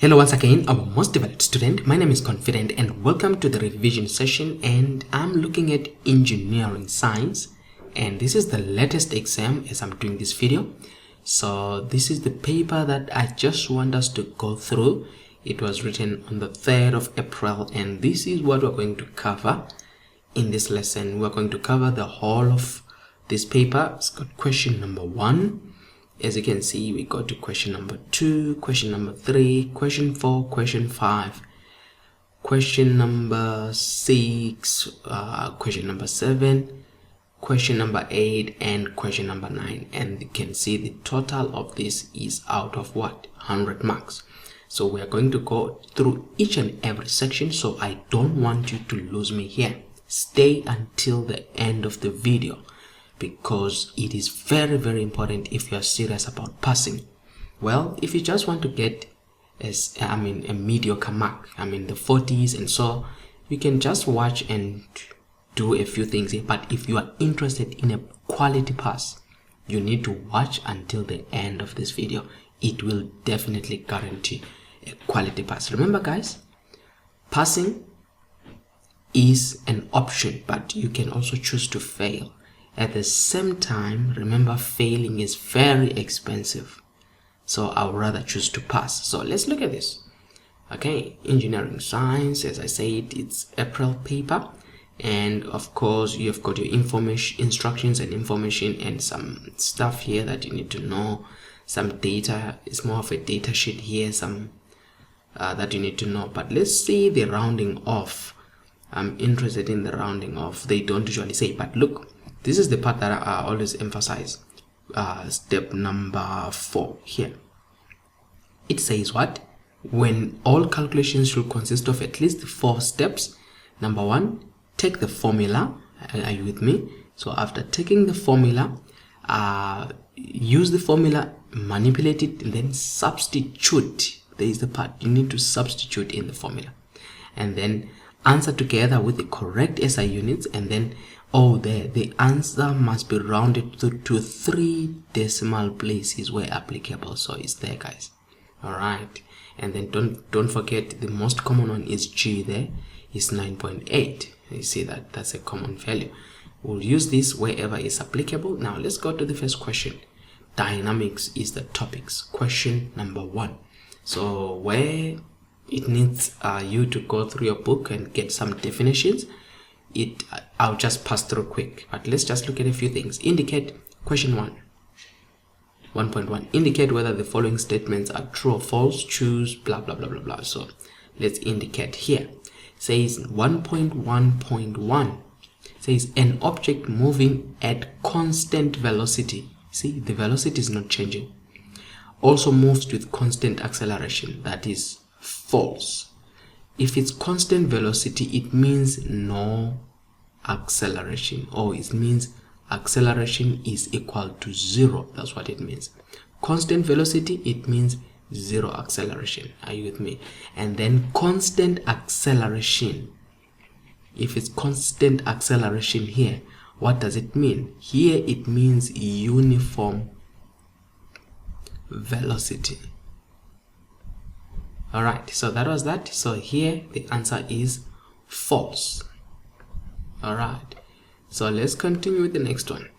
Hello once again, our most devoted student. My name is Confident and welcome to the revision session, and I'm looking at engineering science, and this is the latest exam as I'm doing this video. So this is the paper that I just want us to go through. It was written on the 3rd of April, and this is what we're going to cover in this lesson. We're going to cover the whole of this paper. It's got question number 1. As you can see, we go to question number 2, question number 3, question 4, question 5, question number 6, question number 7, question number 8, and question number 9. And you can see the total of this is out of what? 100 marks. So we are going to go through each and every section, so I don't want you to lose me here. Stay until the end of the video, because it is very, very important if you are serious about passing. Well, if you just want to get a mediocre mark, the 40s and so, you can just watch and do a few things here. But if you are interested in a quality pass, you need to watch until the end of this video. It will definitely guarantee a quality pass. Remember guys, passing is an option, but you can also choose to fail. At the same time, remember, failing is very expensive, so I would rather choose to pass. So let's look at this. Okay, engineering science, as I said, it's April paper, and of course you've got your instructions and information and some stuff here that you need to know. Some data, it's more of a data sheet here, some that you need to know. But let's see the rounding off. I'm interested in the rounding off. They don't usually say, but look, this is the part that I always emphasize. Step number 4 here. It says what? When all calculations should consist of at least 4 steps. Number 1, take the formula. Are you with me? So after taking the formula, use the formula, manipulate it, and then substitute. There is the part you need to substitute in the formula, and then answer together with the correct SI units, and then the answer must be rounded to 3 decimal places where applicable. So it's there guys. All right, and then don't forget the most common one is G. There is 9.8. you see that that's a common value. We'll use this wherever is applicable. Now let's go to the first question. Dynamics is the topics. Question number 1. So where it needs you to go through your book and get some definitions, I'll just pass through quick, but let's just look at a few things. Indicate question 1.1. Indicate whether the following statements are true or false. Choose blah blah blah blah blah. So let's indicate here. Says 1.1.1 says an object moving at constant velocity. See, the velocity is not changing. Also moves with constant acceleration. That is false. If it's constant velocity, it means no acceleration, or it means acceleration is equal to 0. That's what it means. Constant velocity, it means 0 acceleration. Are you with me? And then constant acceleration. If it's constant acceleration here, what does it mean? Here it means uniform velocity. All right, so that was that. So here the answer is false. All right, so let's continue with the next one.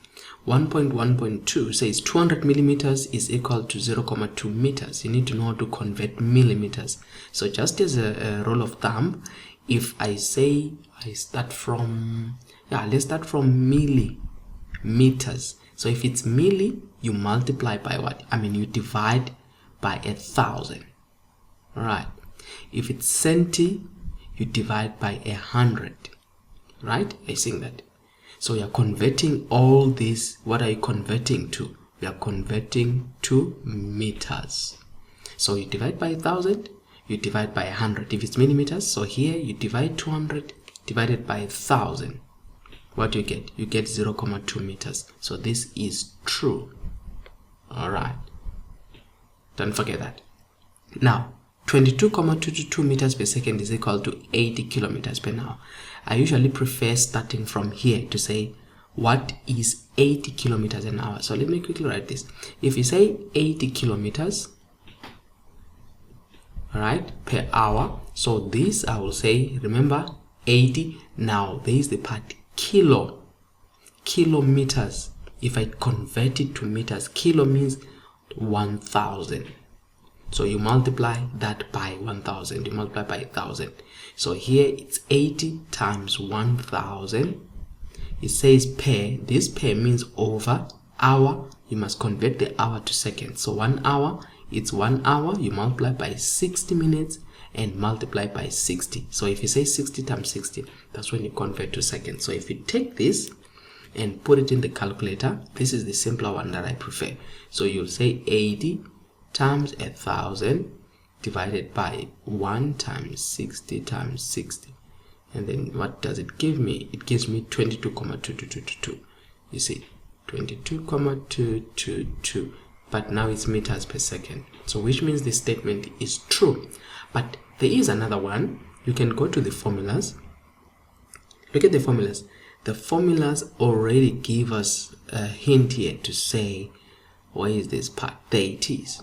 1.1.2 says 200 millimeters is equal to 0.2 meters. You need to know how to convert millimeters. So just as a rule of thumb, if I say I start from, let's start from millimeters. So if it's milli, you multiply by what? You divide by 1,000. All right. If it's centi, you divide by 100. Right? I think that. So you're converting all this. What are you converting to? We are converting to meters. So you divide by 1,000, you divide by 100. If it's millimeters, so here you divide 200 divided by 1,000. What do you get? You get 0.2 meters. So this is true. All right. Don't forget that. Now, 22.222 meters per second is equal to 80 kilometers per hour. I usually prefer starting from here to say what is 80 kilometers an hour. So let me quickly write this. If you say 80 kilometers, all right, per hour. So this I will say, remember 80. Now there is the part kilometers. If I convert it to meters, kilo means 1000. So you multiply that by 1000, you multiply by 1000. So here it's 80 times 1000. It says per, this per means over, hour, you must convert the hour to seconds. So 1 hour, it's 1 hour, you multiply by 60 minutes and multiply by 60. So if you say 60 times 60, that's when you convert to seconds. So if you take this and put it in the calculator, this is the simpler one that I prefer. So you'll say 80 times 1000 divided by 1 times 60 times 60. And then what does it give me? It gives me 22,222. You see, 22,222. But now it's meters per second. So which means this statement is true. But there is another one. You can go to the formulas. Look at the formulas. The formulas already give us a hint here to say, where is this part? There it is.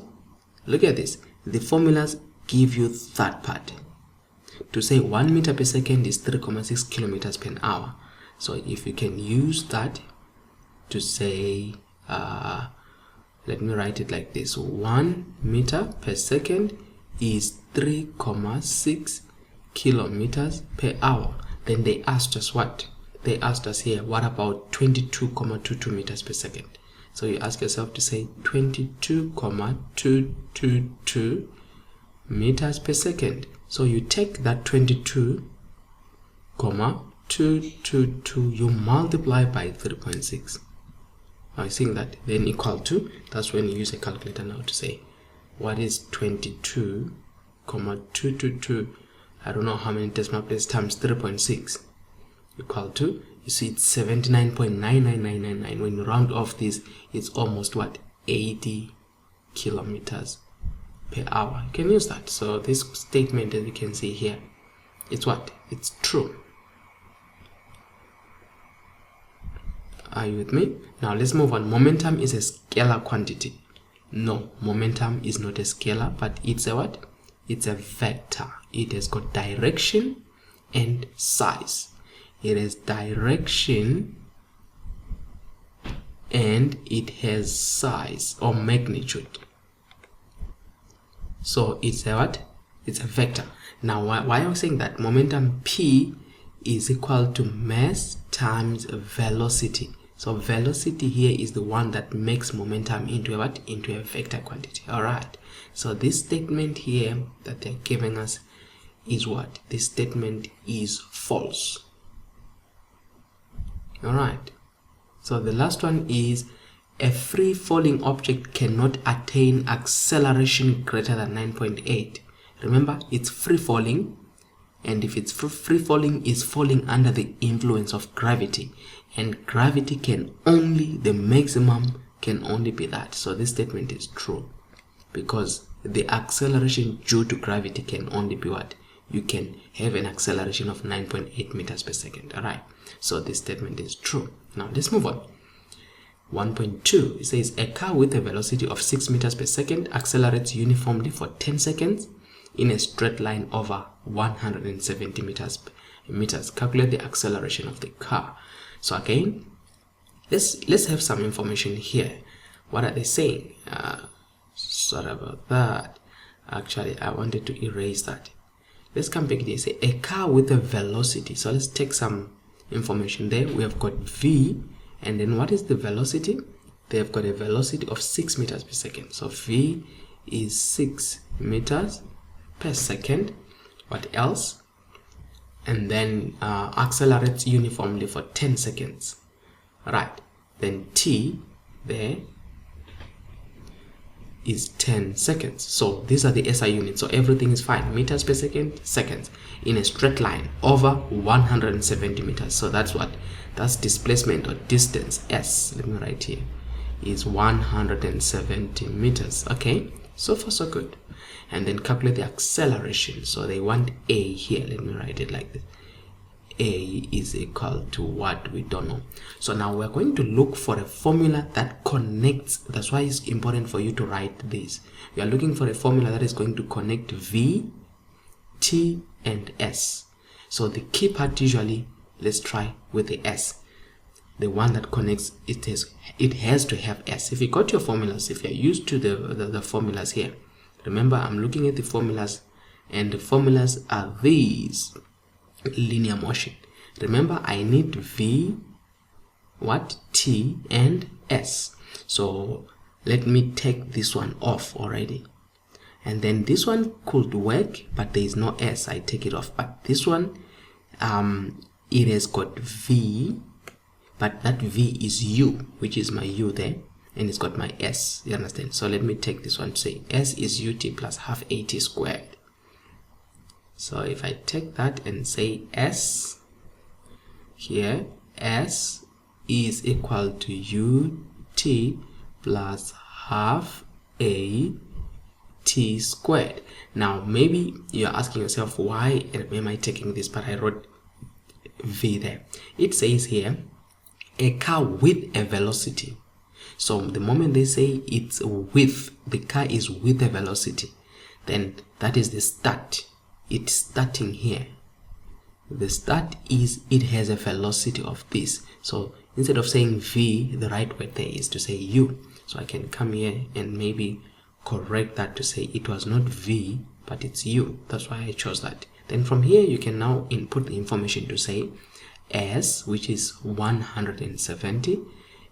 Look at this. The formulas give you that part. To say 1 meter per second is 3.6 kilometers per hour. So if you can use that to say, let me write it like this. 1 meter per second is 3.6 kilometers per hour. Then they asked us what? They asked us here, what about 22.22 meters per second? So you ask yourself to say 22.222 meters per second. So you take that 22.222, you multiply by 3.6. Now you seeing that, then equal to, that's when you use a calculator now to say, what is 22.222? I don't know how many decimal places times 3.6 equal to, you see it's 79.99999. When you round off this, it's almost what, 80 kilometers per hour. You can use that. So this statement, as you can see here, it's what? It's true. Are you with me? Now let's move on. Momentum is a scalar quantity. No, momentum is not a scalar, but it's a what? It's a vector. It has got direction and size. It has direction and it has size or magnitude. So it's a what? It's a vector. Now why am I saying that? Momentum P is equal to mass times velocity. So velocity here is the one that makes momentum into a what? Into a vector quantity. Alright. So this statement here that they're giving us is what? This statement is false. Alright. So the last one is, a free falling object cannot attain acceleration greater than 9.8. Remember, it's free falling, and if it's free falling, is falling under the influence of gravity, and gravity can only, the maximum can only be that. So this statement is true, because the acceleration due to gravity can only be what? You can have an acceleration of 9.8 meters per second. Alright, so this statement is true. Now let's move on. 1.2, it says a car with a velocity of 6 meters per second accelerates uniformly for 10 seconds in a straight line over 170 meters. Calculate the acceleration of the car. So again, let's have some information here. What are they saying? Sorry about that. Actually, I wanted to erase that. Let's come back here. Say a car with a velocity. So let's take some information there. We have got V, and then what is the velocity? They have got a velocity of 6 meters per second. So V is 6 meters per second. What else? And then accelerates uniformly for 10 seconds. Right. Then T there is 10 seconds. So these are the SI units. So everything is fine. Meters per second, seconds, in a straight line over 170 meters. So that's what? That's displacement or distance. S, let me write here, is 170 meters. Okay, so far so good. And then calculate the acceleration. So they want A here. Let me write it like this. A is equal to what? We don't know. So now we're going to look for a formula that connects. That's why it's important for you to write this. We are looking for a formula that is going to connect V, T, and S. So the key part usually, let's try with the S. The one that connects, it has to have S. If you got your formulas, if you're used to the formulas here, remember I'm looking at the formulas, and the formulas are these. Linear motion. Remember, I need V, what, T, and S. So let me take this one off already, and then this one could work, but there is no S. I take it off. But this one, it has got V, but that V is U, which is my U there, and it's got my S. You understand? So let me take this one to say S is UT plus half AT squared. So if I take that and say S here, S is equal to UT plus half AT squared. Now maybe you're asking yourself, why am I taking this, but I wrote V there. It says here a car with a velocity. So the moment they say it's with, the car is with a velocity, then that is the start. It's starting here. The start is, it has a velocity of this. So instead of saying V, the right word there is to say U. So I can come here and maybe correct that to say it was not V, but it's U. That's why I chose that. Then from here you can now input the information to say S, which is 170,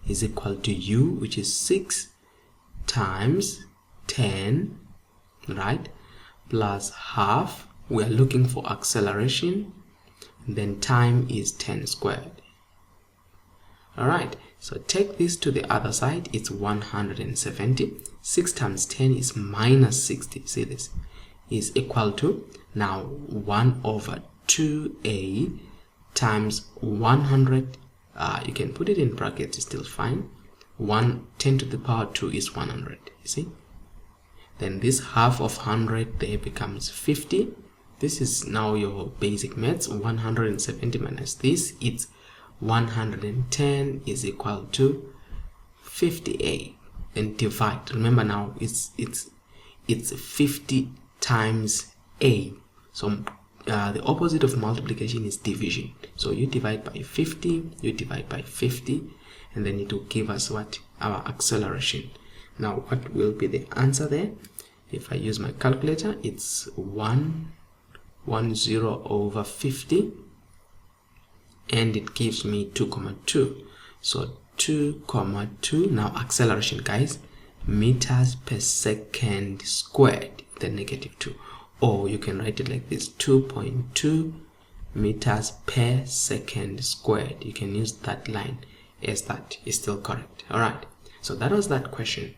is equal to U, which is 6 times 10, right, plus half. We are looking for acceleration, and then time is 10 squared. All right, so take this to the other side. It's 170. 6 times 10 is minus 60. See this is equal to, now 1 over 2a times 100. You can put it in brackets, it's still fine. 10 to the power 2 is 100. You see, then this half of 100 there becomes 50. This is now your basic maths. 170 minus this, it's 110 is equal to 50a. And divide. Remember now it's 50 times a. So the opposite of multiplication is division. So you divide by 50, you divide by 50, and then it will give us what? Our acceleration. Now what will be the answer there? If I use my calculator, it's 110 over 50, and it gives me 2,2. So 2,2. Now acceleration, guys, meters per second squared, the negative 2. Or you can write it like this, 2.2 meters per second squared. You can use that line as that is still correct. All right, so that was that question.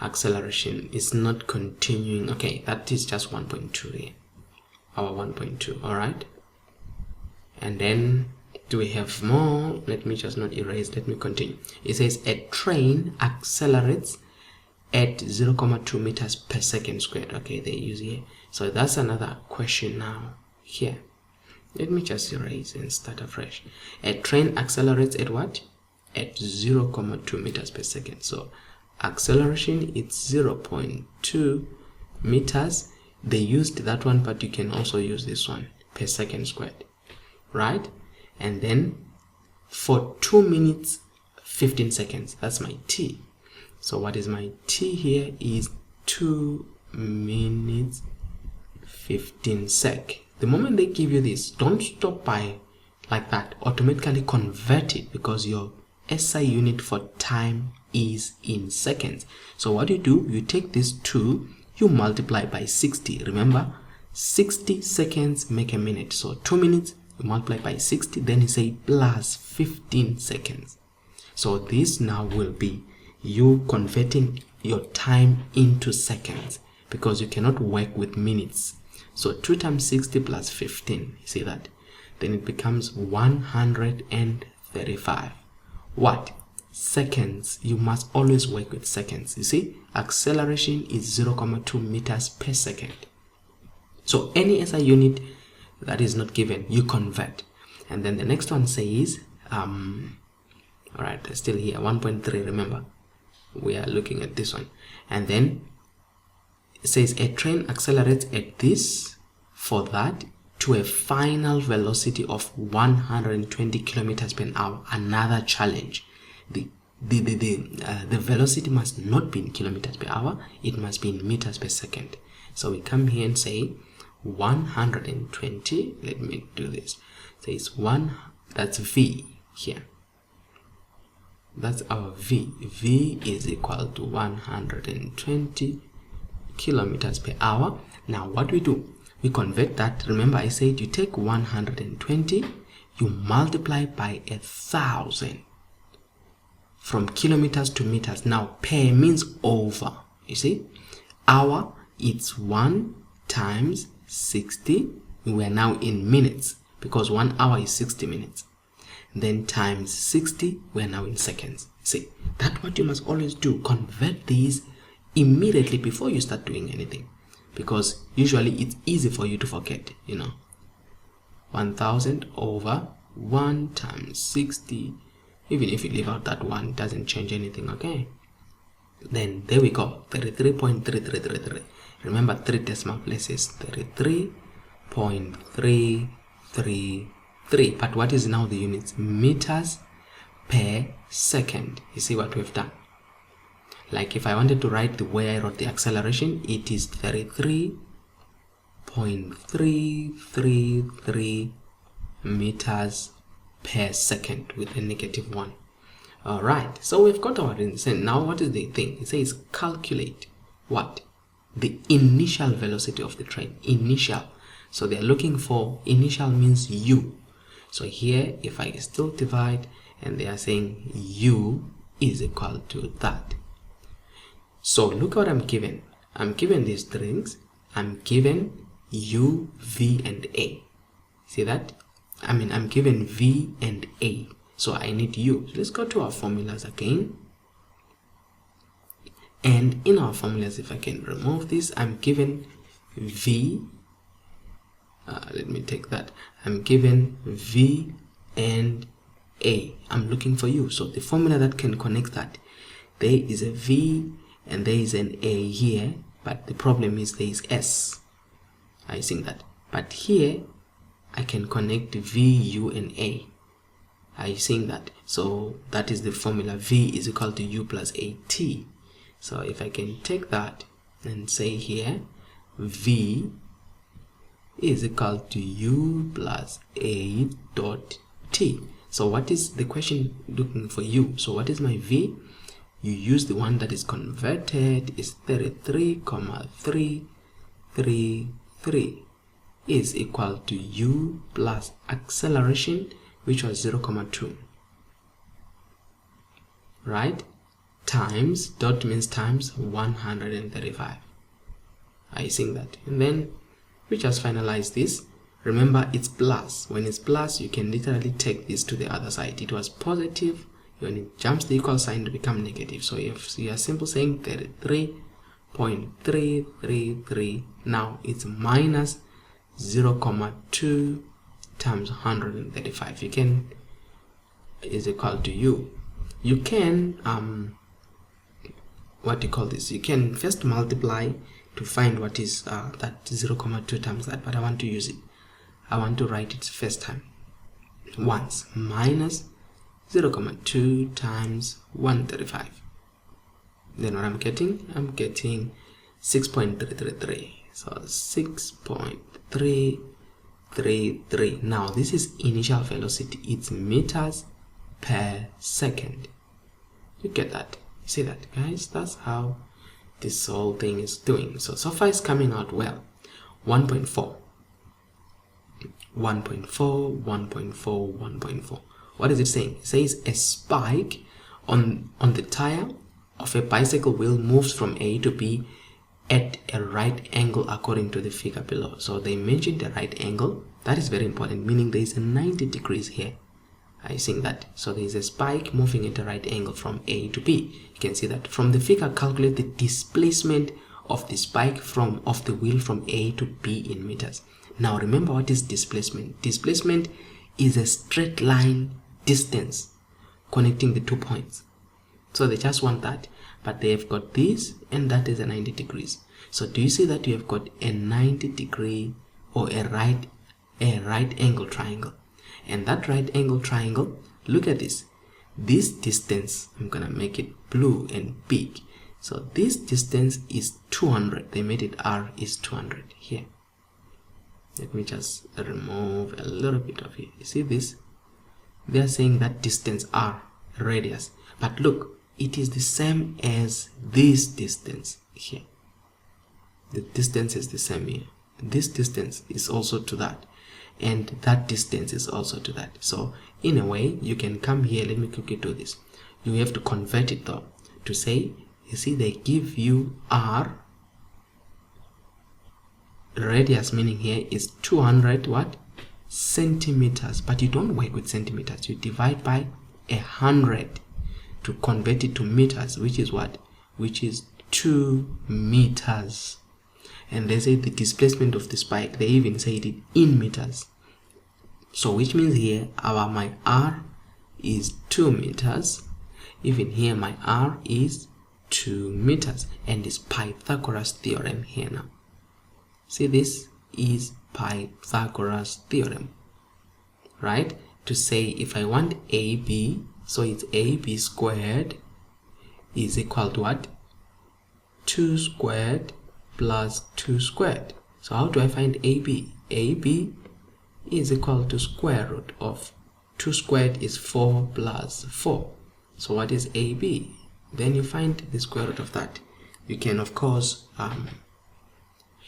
Acceleration is not continuing. Okay, that is just 1.2 here, our 1.2. all right, and then do we have more? Let me just not erase, let me continue. It says a train accelerates at 0.2 meters per second squared. Okay, they use here. So that's another question now here. Let me just erase and start afresh. A train accelerates at what? At 0.2 meters per second. So acceleration, it's 0.2 meters. They used that one, but you can also use this one, per second squared, right? And then for 2 minutes 15 seconds, that's my t. So what is my t here is 2 minutes 15 sec. The moment they give you this, don't stop by like that. Automatically convert it, because your SI unit for time is in seconds. So what you do, you take this 2, you multiply by 60. Remember, 60 seconds make a minute. So 2 minutes, you multiply by 60, then you say plus 15 seconds. So this now will be you converting your time into seconds, because you cannot work with minutes. So 2 times 60 plus 15, you see that? Then it becomes 135. What? Seconds. You must always work with seconds. You see, acceleration is 0.2 meters per second. So any SI unit that is not given, you convert. And then the next one says, all right, still here, 1.3, remember, we are looking at this one. And then it says a train accelerates at this, for that, to a final velocity of 120 kilometers per hour. Another challenge. The velocity must not be in kilometers per hour, it must be in meters per second. So we come here and say 120, let me do this, says 1, that's V here, that's our V is equal to 120 kilometers per hour. Now what we do, we convert that. Remember I said you take 120, you multiply by 1,000 from kilometers to meters. Now per means over, you see, hour, it's 1 times 60, we are now in minutes because 1 hour is 60 minutes, then times 60, we are now in seconds. See, that's what you must always do, convert these immediately before you start doing anything, because usually it's easy for you to forget, you know. 1000 over 1 times 60, even if you leave out that 1, it doesn't change anything, okay? Then there we go, 33.3333. Remember 3 decimal places, 33.333. But what is now the units? Meters per second. You see what we've done? Like if I wanted to write the way I wrote the acceleration, it is 33.333 meters per second with a -1. All right, so we've got our answer. Now what is the thing? It says calculate what? The initial velocity of the train. Initial. So they're looking for, initial means u. So here if I still divide, and they are saying u is equal to that. So look what I'm given. I'm given these strings. I'm given u, v and a. See that? I mean, I'm given v and a. So I need u. So let's go to our formulas again. And in our formulas, if I can remove this, I'm given v. Let me take that. I'm given v and a. I'm looking for u. So the formula that can connect that, there is a v and there is an a here, but the problem is there is s. I think that. But here I can connect v, u and a. Are you seeing that? So that is the formula. V is equal to u plus at. So if I can take that and say here v is equal to u plus a dot t. So what is the question looking for u? So what is my v? You use the one that is converted, is 33.333 is equal to u plus acceleration, which was 0,2, right? Times, dot means times 135. I think that. And then we just finalize this. Remember, it's plus. When it's plus, you can literally take this to the other side. It was positive. When it jumps the equal sign to become negative. So if you are simple saying 33.333, now it's minus 0,2 times 135. You can is equal to u. You can what do you call this? You can first multiply to find what is that 0,2 times that, but I want to use it. I want to write it first time once, minus 0,2 times 135. Then what I'm getting 6.333. So 6.333. Now this is initial velocity. It's meters per second. You get that? You see that, guys? That's how this whole thing is doing. So far it's coming out well. 1.4. 1.4, 1.4, 1.4. What is it saying? It says a spike on the tire of a bicycle wheel moves from A to B at a right angle according to the figure below. So they mentioned the right angle. That is very important, meaning there is a 90 degrees here. I think that. So there is a spike moving at a right angle from A to B. You can see that. From the figure, calculate the displacement of the spike of the wheel from A to B in meters. Now remember, what is displacement? Displacement is a straight line distance connecting the 2 points. So they just want that, but they have got this, and that is a 90 degrees. So do you see that you have got a 90 degree or a right angle triangle? And that right angle triangle, look at this distance, I'm gonna make it blue and big. So this distance is 200. They made it R is 200 here. Let me just remove a little bit of it. You see this? They are saying that distance R, radius. But look, it is the same as this distance here. The distance is the same here. This distance is also to that. And that distance is also to that. So in a way, you can come here. Let me quickly do this. You have to convert it though to say, you see, they give you R, radius meaning here is 200 what? Centimeters. But you don't work with centimeters. You divide by 100 to convert it to meters, which is what? Which is 2 meters. And they say the displacement of the spike, they even say it in meters. So which means here my R is 2 meters. Even here my R is 2 meters, and it's Pythagoras theorem here now. See, this is Pythagoras theorem, right? To say if I want AB, so it's AB squared is equal to what? 2 squared plus 2 squared. So how do I find AB? AB is equal to square root of 2 squared is 4 plus 4. So what is AB? Then you find the square root of that. You can of course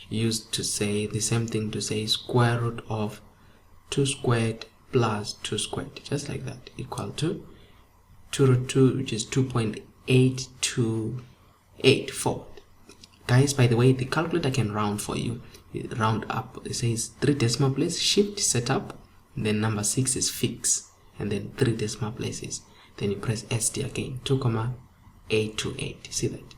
use to say the same thing, to say square root of 2 squared plus 2 squared, just like that, equal to 2 root 2, which is 2.8284. Guys, by the way, the calculator can round for you. Round up. It says 3 decimal places, shift, setup, then number 6 is fix, and then 3 decimal places. Then you press ST again, 2.828. See that?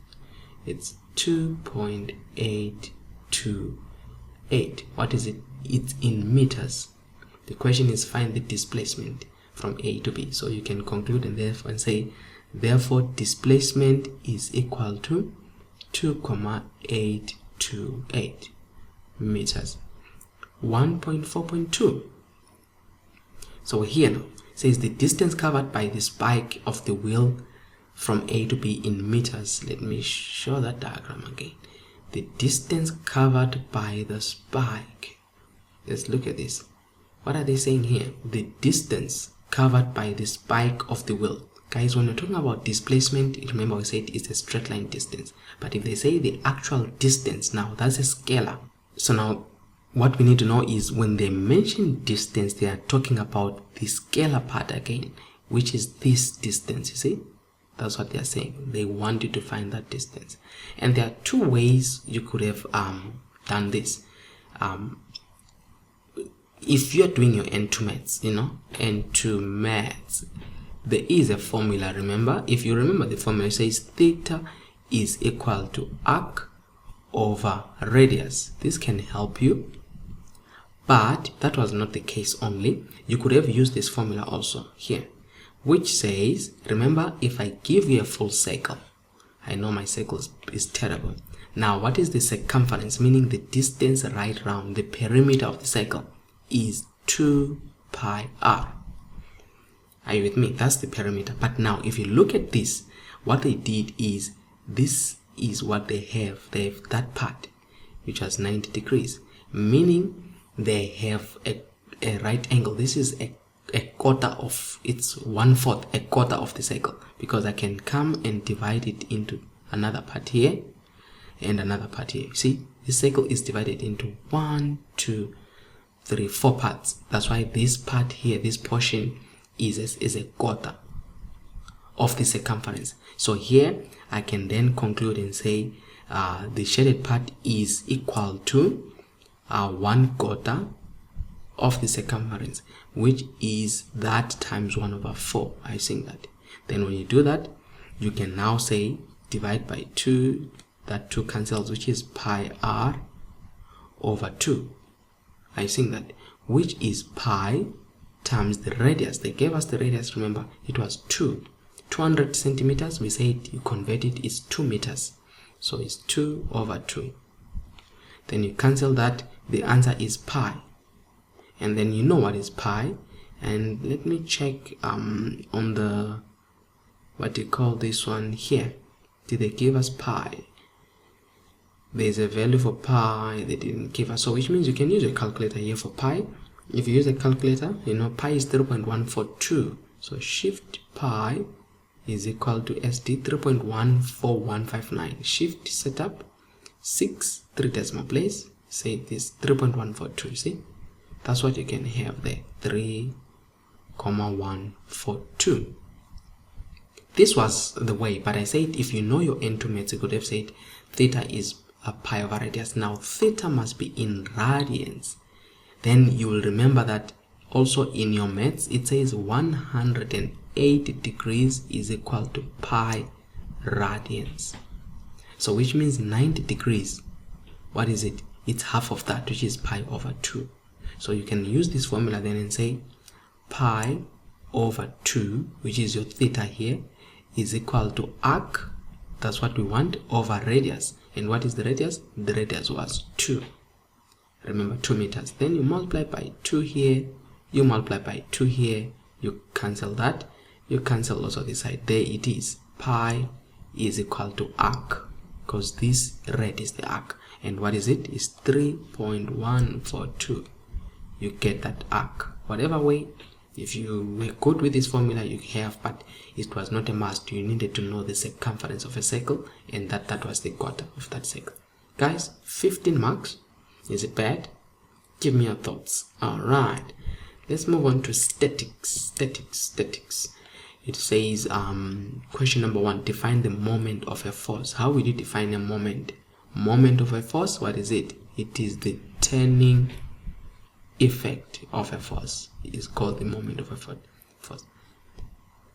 It's 2.828. What is it? It's in meters. The question is find the displacement from A to B. So you can conclude and therefore say, therefore displacement is equal to 2.828 meters. 1.4.2. So here now says the distance covered by the spike of the wheel from A to B in meters. Let me show that diagram again. The distance covered by the spike. Let's look at this. What are they saying here? The distance covered by the spike of the wheel. Guys, when we're talking about displacement, remember we said it's a straight line distance. But if they say the actual distance, now that's a scalar. So now what we need to know is when they mention distance, they are talking about the scalar part again, which is this distance, you see? That's what they are saying. They want you to find that distance. And there are 2 ways you could have done this. If you're doing your N2 maths, N2 maths, there is a formula, remember? If you remember the formula, it says theta is equal to arc over radius. This can help you, but that was not the case only. You could have used this formula also here, which says, remember, if I give you a full circle, I know my circle is terrible. Now, what is the circumference? Meaning the distance right around the perimeter of the circle is 2 pi r. Are you with me? That's the perimeter. But now, if you look at this, what they did is, this is what they have. They have that part, which was 90 degrees, meaning they have a right angle. This is a quarter of, it's 1/4, a quarter of the circle, because I can come and divide it into another part here and another part here. See, this circle is divided into 1, 2, 3, 4 parts. That's why this part here, this portion is a quarter of the circumference. So here I can then conclude and say the shaded part is equal to 1/4 of the circumference, which is that times 1/4. I think that. Then when you do that, you can now say divide by 2. That 2 cancels, which is pi r over 2. I think that, which is pi times the radius. They gave us the radius, remember, it was 200 centimeters. We said you convert it, it's 2 meters. So it's 2 over 2. Then you cancel that, the answer is pi. And then you know what is pi. And let me check on the, what you call this one here. Did they give us pi? There's a value for pi they didn't give us. So which means you can use a calculator here for pi. If you use a calculator, you know pi is 3.142. So shift pi is equal to SD 3.14159. Shift setup 6 3 decimal place. Say this 3.142. See, that's what you can have there, 3.142. This was the way, but I said if you know your N2 maths, you could have said theta is a pi over radius. Now theta must be in radians. Then you will remember that also in your maths it says 180 degrees is equal to pi radians. So which means 90 degrees, what is it? It's half of that, which is pi over 2. So you can use this formula then and say pi over 2, which is your theta here, is equal to arc, that's what we want, over radius. And what is the radius? The radius was 2. Remember, 2 meters. Then you multiply by 2 here, you multiply by 2 here, you cancel that, you cancel also this side. There it is. Pi is equal to arc, because this red is the arc. And what is it? It's 3.142. You get that arc. Whatever way, if you were good with this formula, you have, but it was not a must. You needed to know the circumference of a circle, and that was the quarter of that circle. Guys, 15 marks. Is it bad? Give me your thoughts. Alright, let's move on to statics. It says question number 1, define the moment of a force. How will you define a moment? Moment of a force, what is it? It is the turning effect of a force. It is called the moment of a force.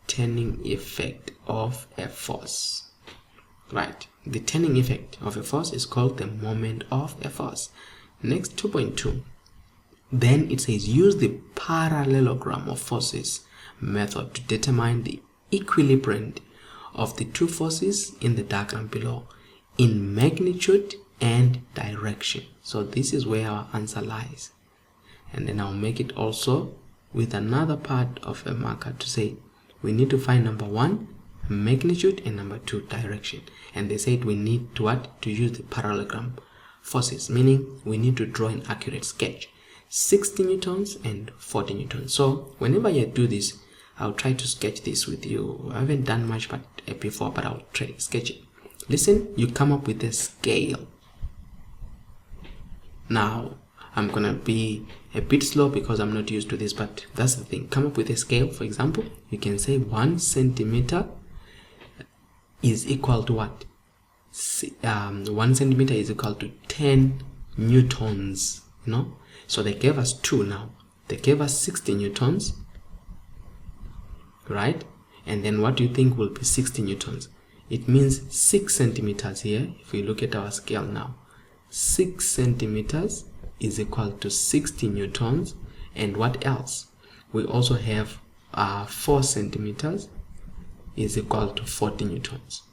Turning effect of a force. Right, the turning effect of a force is called the moment of a force. Next, 2.2. Then it says use the parallelogram of forces method to determine the equilibrium of the two forces in the diagram below in magnitude and direction. So this is where our answer lies. And then I'll make it also with another part of a marker to say we need to find number 1 magnitude and number 2 direction. And they said we need to what? To use the parallelogram forces, meaning we need to draw an accurate sketch, 60 newtons and 40 newtons. So whenever you do this, I'll try to sketch this with you. I haven't done much before, but I'll try to sketch it. Listen, you come up with a scale. Now I'm gonna be a bit slow because I'm not used to this, but that's the thing. Come up with a scale. For example, you can say 1 centimeter is equal to what? 1 centimeter is equal to 10 newtons, you know. So they gave us 2 now. They gave us 60 newtons, right? And then what do you think will be 60 newtons? It means 6 centimeters here. If we look at our scale now, 6 centimeters is equal to 60 newtons. And what else? We also have 4 centimeters is equal to 40 newtons.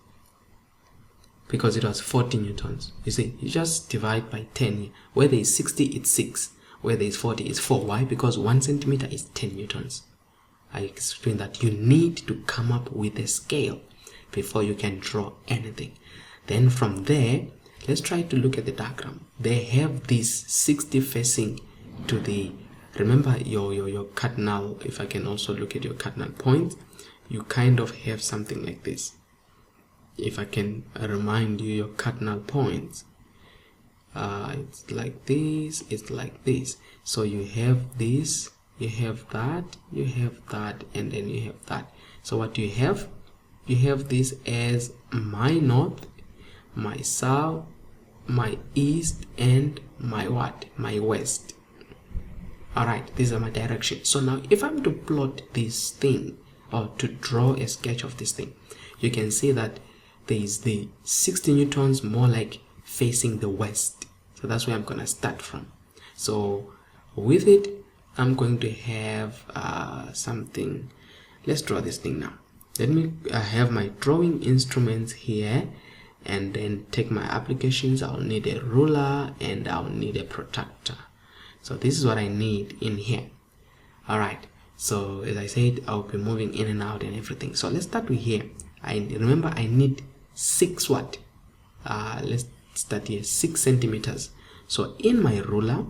Because it was 40 newtons. You see, you just divide by 10 here. Where there is 60, it's 6. Where there is 40, it's 4. Why? Because 1 centimeter is 10 newtons. I explained that you need to come up with a scale before you can draw anything. Then from there, let's try to look at the diagram. They have this 60 facing to the, remember your cardinal. If I can also look at your cardinal point, you kind of have something like this. If I can remind you your cardinal points, it's like this, it's like this. So you have this, you have that, you have that, and then you have that. So what do you have? You have this as my north, my south, my east, and my what? My west. Alright, these are my directions. So now if I'm to plot this thing, or to draw a sketch of this thing, you can see that there is the 60 newtons more like facing the west. So that's where I'm gonna start from. So with it, I'm going to have something. Let's draw this thing now. Let me have my drawing instruments here, and then take my applications. I'll need a ruler and I'll need a protractor. So this is what I need in here. Alright, so as I said, I'll be moving in and out and everything. So let's start with here. Remember I need 6 what? Let's start here, 6 centimeters. So in my ruler,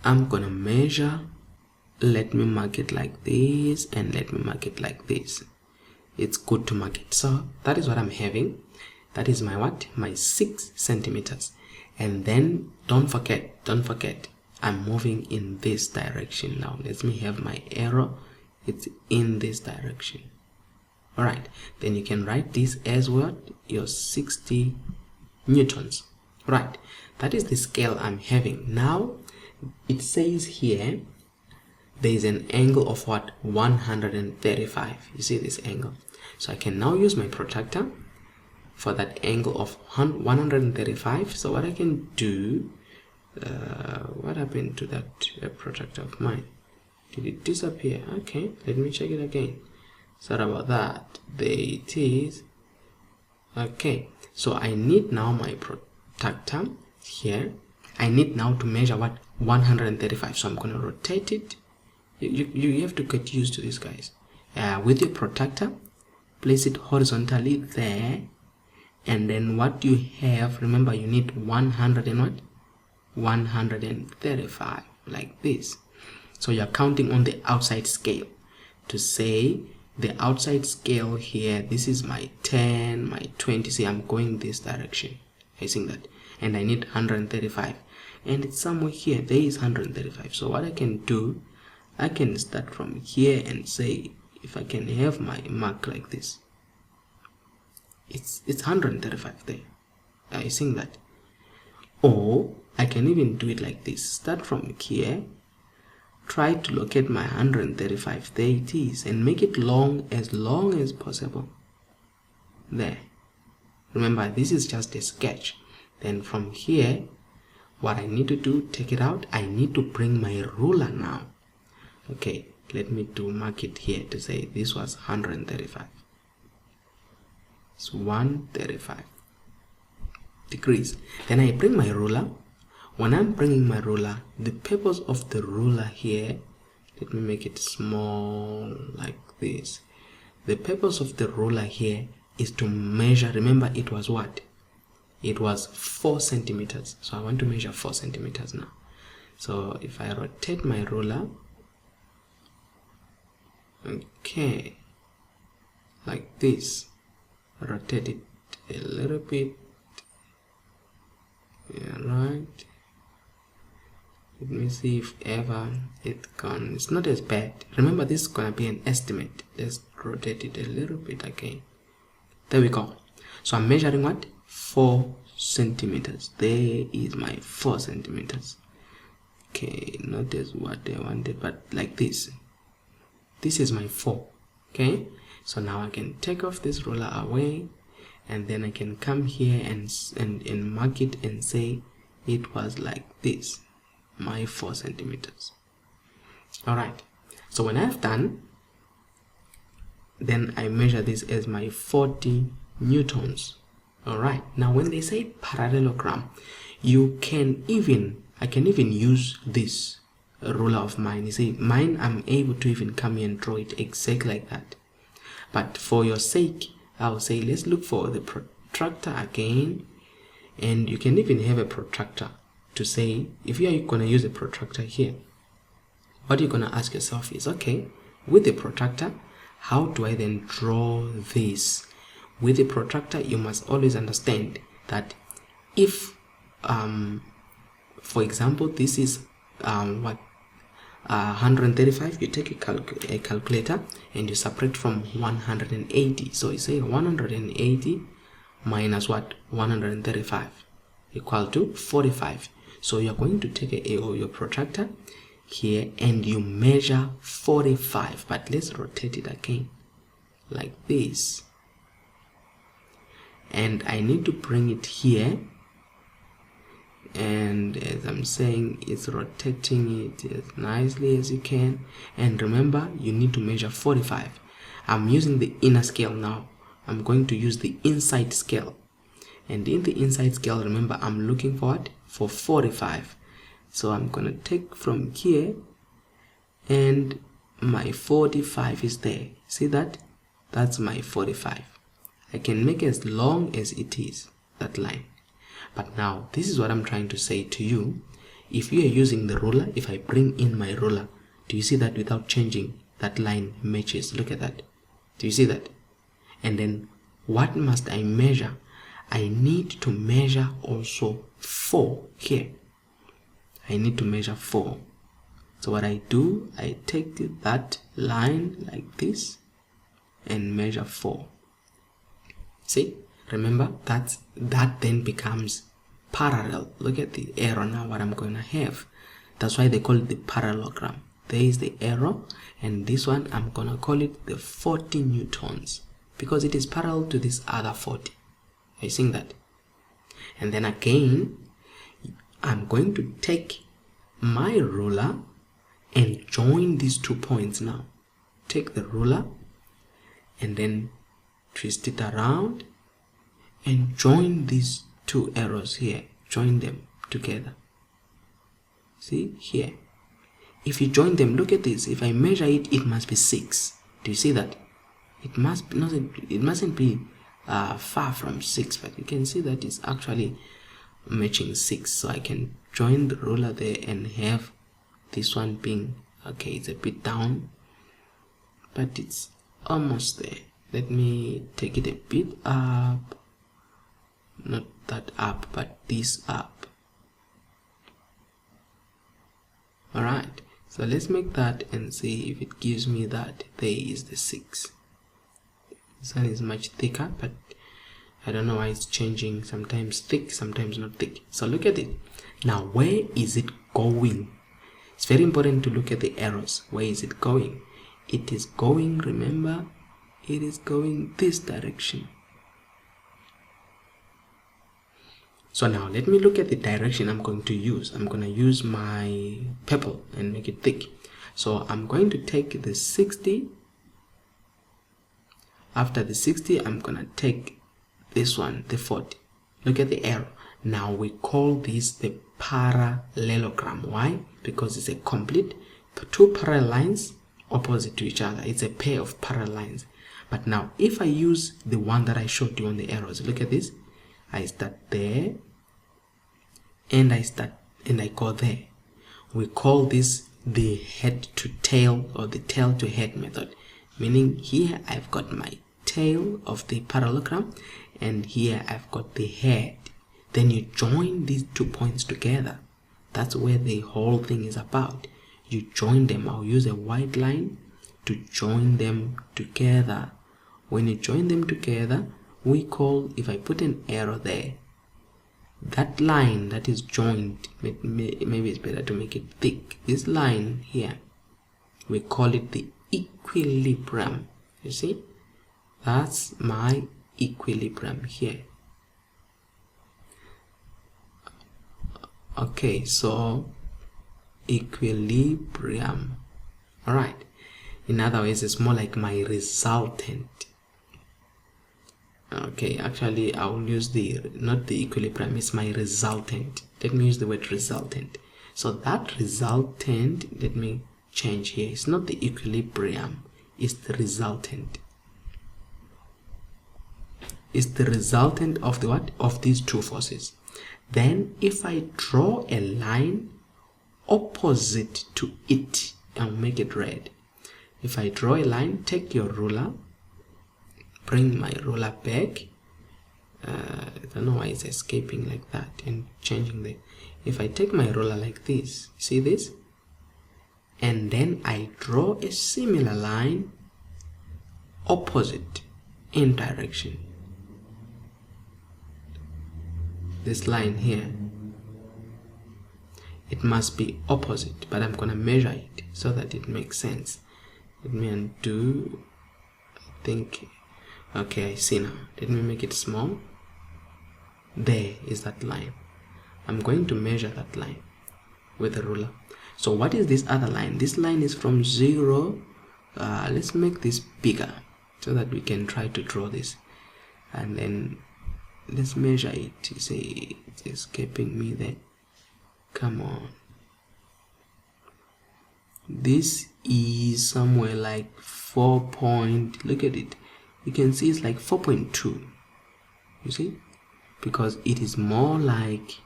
I'm gonna measure. Let me mark it like this, and let me mark it like this. It's good to mark it. So that is what I'm having. That is my what? My 6 centimeters. And then don't forget, I'm moving in this direction now. Let me have my arrow. It's in this direction. Alright, then you can write this as what? Your 60 newtons. Right, that is the scale I'm having. Now it says here there is an angle of what? 135. You see this angle? So I can now use my protractor for that angle of 135. So what I can do, what happened to that protractor of mine? Did it disappear? Okay, let me check it again. Sorry about that. There it is. Okay, so I need now my protractor here. I need now to measure what? 135. So I'm going to rotate it. You have to get used to this, guys. With your protractor, place it horizontally there, and then what you have, remember you need 100 and what? 135, like this. So you're counting on the outside scale to say the outside scale here. This is my 10, my 20. See, I'm going this direction, facing that, and I need 135, and it's somewhere here. There is 135. So what I can do, I can start from here and say, if I can have my mark like this, it's 135 there. Are you seeing that? Or I can even do it like this. Start from here, try to locate my 135. There it is, and make it long as possible. There. Remember, this is just a sketch. Then from here, what I need to do, take it out. I need to bring my ruler now. Okay, let me mark it here to say this was 135. It's 135 degrees. Then I bring my ruler. When I'm bringing my ruler, the purpose of the ruler here, let me make it small like this. The purpose of the ruler here is to measure. Remember, it was what? It was 4 centimeters. So I want to measure 4 centimeters now. So if I rotate my ruler, okay, like this, rotate it a little bit, yeah, right. Let me see if ever it can. It's not as bad. Remember, this is gonna be an estimate. Let's rotate it a little bit again. There we go. So I'm measuring what? 4 centimeters. There is my 4 centimeters. Okay, not as what I wanted, but like this. This is my 4. Okay, so now I can take off this ruler away, and then I can come here and mark it and say it was like this, my 4 centimeters. All right, so when I've done, then I measure this as my 40 newtons. All right, now when they say parallelogram, I can even use this ruler of mine. You see, mine, I'm able to even come here and draw it exactly like that. But for your sake, I'll say let's look for the protractor again, and you can even have a protractor to say, if you are going to use a protractor here, what you're going to ask yourself is, okay, with the protractor, how do I then draw this? With the protractor, you must always understand that if, for example, this is 135, you take a calculator and you subtract from 180. So you say 180 minus what? 135 equal to 45. So you're going to take your protractor here and you measure 45, but let's rotate it again like this, and I need to bring it here and as I'm saying, it's rotating it as nicely as you can. And remember, you need to measure 45. I'm using the inner scale now. I'm going to use the inside scale, and in the inside scale, remember, I'm looking for what? For 45. So I'm gonna take from here, and my 45 is there. See that? That's my 45. I can make as long as it is, that line. But now, this is what I'm trying to say to you. If you are using the ruler, if I bring in my ruler, do you see that without changing, that line matches? Look at that. Do you see that? And then, what must I measure? I need to measure also 4 here. I need to measure 4. So what I do, I take that line like this and measure 4. See? Remember, that then becomes parallel. Look at the arrow now, what I'm going to have. That's why they call it the parallelogram. There is the arrow, and this one, I'm going to call it the 40 newtons, because it is parallel to this other 40. Are you seeing that? And then again, I'm going to take my ruler and join these 2 points now. Take the ruler and then twist it around and join these 2 arrows here. Join them together. See here. If you join them, look at this. If I measure it, it must be 6. Do you see that? It mustn't be far from 6, but you can see that it's actually matching 6. So I can join the ruler there and have this one being, okay, it's a bit down, but it's almost there. Let me take it a bit up. Not that up, but this up. Alright, so let's make that and see if it gives me that. There is the 6. This one is much thicker, but I don't know why it's changing. Sometimes thick, sometimes not thick. So look at it. Now, where is it going? It's very important to look at the arrows. Where is it going? It is going, remember, it is going this direction. So now let me look at the direction I'm going to use. I'm going to use my purple and make it thick. So I'm going to take the 60. After the 60, I'm going to take this one, the 40. Look at the arrow. Now we call this the parallelogram. Why? Because it's a complete 2 parallel lines opposite to each other. It's a pair of parallel lines. But now if I use the one that I showed you on the arrows, look at this. I start there and I go there. We call this the head to tail or the tail to head method. Meaning here I've got my tail of the parallelogram and here I've got the head. Then you join these 2 points together. That's where the whole thing is about. You join them. I'll use a white line to join them together. When you join them together, we call, if I put an arrow there, that line that is joined, maybe it's better to make it thick. This line here, we call it the equilibrium. You see? That's my equilibrium here. Okay, so equilibrium. Alright. In other words, it's more like my resultant. Okay, actually I will use not the equilibrium, it's my resultant. Let me use the word resultant. So that resultant, let me change here. It's not the equilibrium, it's the resultant. It's the resultant of the what? Of these 2 forces. Then if I draw a line opposite to it, I'll make it red. If I draw a line, take your ruler, bring my ruler back. I don't know why it's escaping like that and changing the. If I take my ruler like this, see this? And then I draw a similar line opposite in direction. This line here, it must be opposite, but I'm gonna measure it so that it makes sense. Let me undo. I think, okay, I see now. Let me make it small. There is that line. I'm going to measure that line with a ruler. So what is this other line? This line is from 0. Let's make this bigger so that we can try to draw this, and then let's measure it. You see, it's escaping me there. Come on. This is somewhere like 4 point. Look at it. You can see it's like 4.2. You see, because it is more like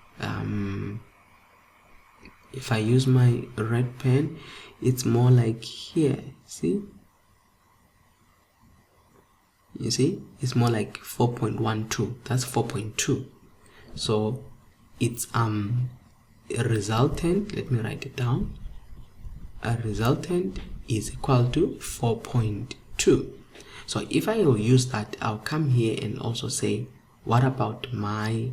if I use my red pen, it's more like here. See, you see, it's more like 4.12. That's 4.2. So it's a resultant. Let me write it down. A resultant is equal to 4.2. So if I will use that, I'll come here and also say, what about my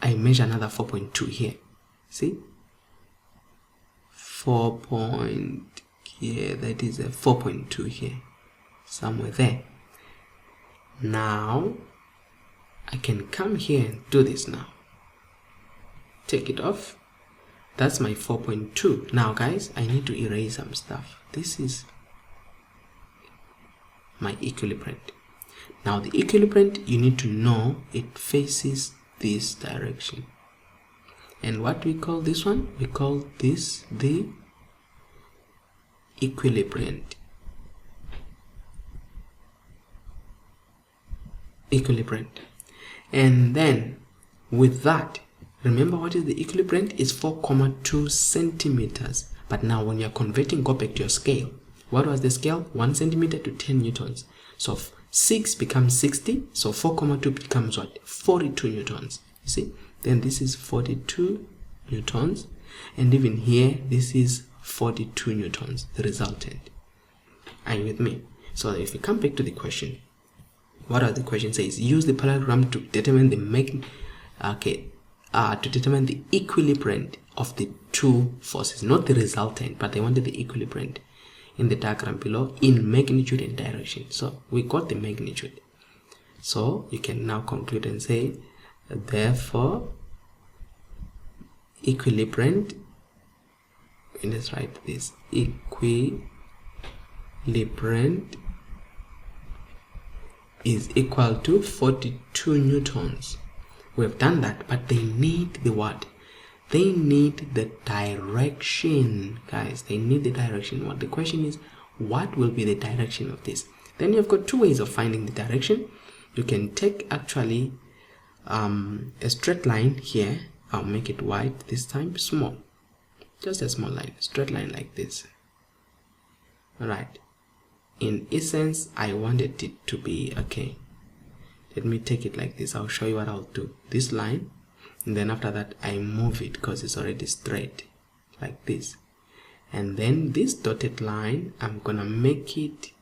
I measure another 4.2 here. See, 4 point here, that is a 4.2 here, somewhere there. Now I can come here and do this. Now take it off. That's my 4.2. Now guys, I need to erase some stuff. This is my equilibrant. Now the equilibrant, you need to know it faces this direction. And what we call this one? We call this the equilibrant. And then with that, remember what is the equilibrant? Is 4.2 centimeters. But now when you're converting, go back to your scale. What was the scale? 1 centimeter to 10 newtons. So 6 becomes 60. So 4.2 becomes what? 42 newtons. You see? Then this is 42 newtons. And even here, this is 42 newtons, the resultant. Are you with me? So if you come back to the question, what does the question says? Use the parallelogram to determine the to determine the equilibrant of the two forces, not the resultant, but they wanted the equilibrant in the diagram below in magnitude and direction. So we got the magnitude. So you can now conclude and say, therefore, equilibrant, and let's write this, equilibrant is equal to 42 newtons. We have done that, but they need the what? They need the direction, guys. They need the direction. What the question is, what will be the direction of this? Then you've got two ways of finding the direction. You can take actually a straight line here. I'll make it white this time, small, just a small line, straight line like this. All right. In essence, I wanted it to be okay. Let me take it like this. I'll show you what I'll do. This line, and then after that I move it because it's already straight like this. And then this dotted line, I'm gonna make it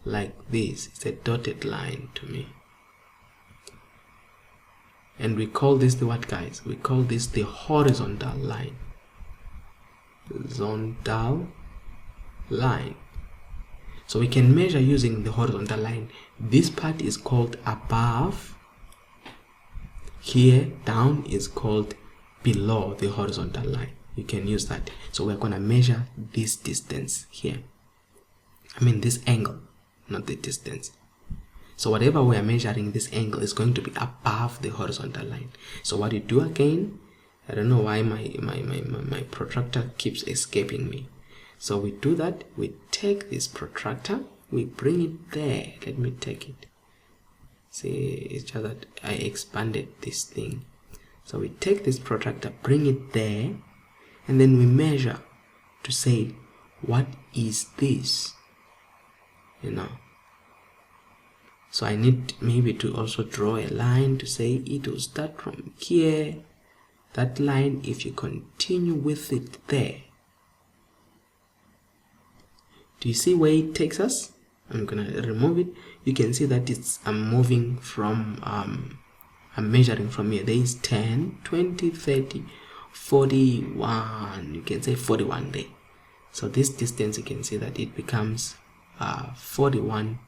like this. It's a dotted line to me. And we call this the what, guys? We call this the horizontal line. Horizontal line. So we can measure using the horizontal line. This part is called above. Here down is called below the horizontal line. You can use that. So we're going to measure this distance here. I mean this angle, not the distance. So whatever we are measuring, this angle is going to be above the horizontal line. So what you do again, I don't know why my protractor keeps escaping me. So we do that, we take this protractor, we bring it there. Let me take it. See, it's just that I expanded this thing. So we take this protractor, bring it there, and then we measure to say, what is this? You know. So I need maybe to also draw a line to say it will start from here. That line, if you continue with it there. Do you see where it takes us? I'm gonna remove it. You can see that I'm moving from I'm measuring from here. There is 10, 20, 30, 41. You can say 41 there. So this distance, you can see that it becomes 41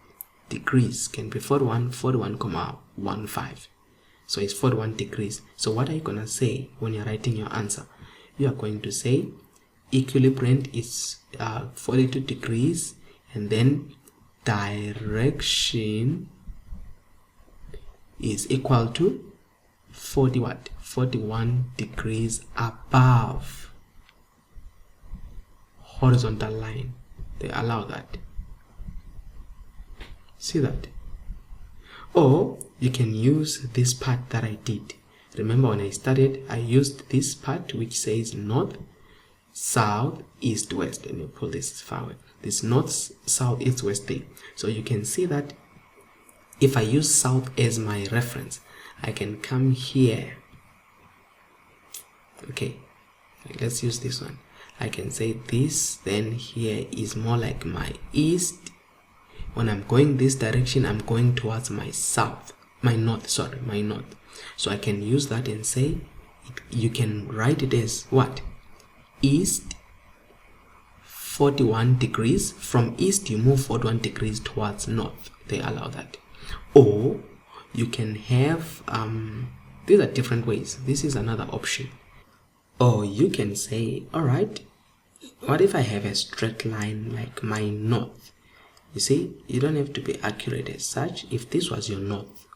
degrees. Can be 41, 41,15. So it's 41 degrees. So what are you gonna say when you're writing your answer? You are going to say equilibrium is 42 degrees, and then direction is equal to 41 degrees above horizontal line. They allow that. See that? Or you can use this part that I did. Remember when I started, I used this part which says north, south, east, west. Let me pull this far away. This north, south, east, west thing. So you can see that if I use south as my reference, I can come here. Okay, let's use this one. I can say this, then here is more like my east. When I'm going this direction, I'm going towards my south, my north. So I can use that and say, you can write it as what? East 41 degrees. From east, you move 41 degrees towards north. They allow that. Or you can have, these are different ways. This is another option. Or you can say, all right, what if I have a straight line like my north? You see, you don't have to be accurate as such. If this was your north,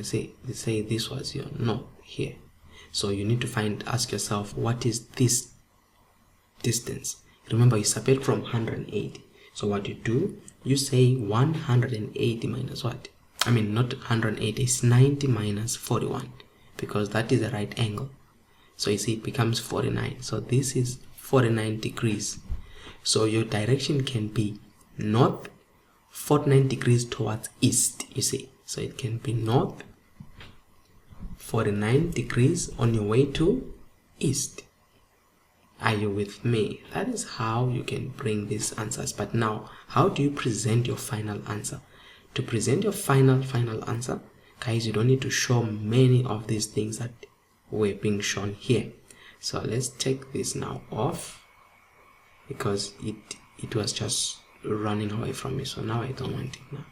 say this was your north here. So you need to ask yourself, what is this distance? Remember, you separate from 180. So what you do, you say 180 minus what? I mean, not 180, it's 90 minus 41, because that is the right angle. So you see, it becomes 49. So this is 49 degrees. So your direction can be north 49 degrees towards east, you see. So it can be north 49 degrees on your way to east. Are you with me? That is how you can bring these answers. But now, how do you present your final answer? To present your final answer, guys, you don't need to show many of these things that were being shown here. So let's take this now off, because it was just running away from me. So now I don't want it now.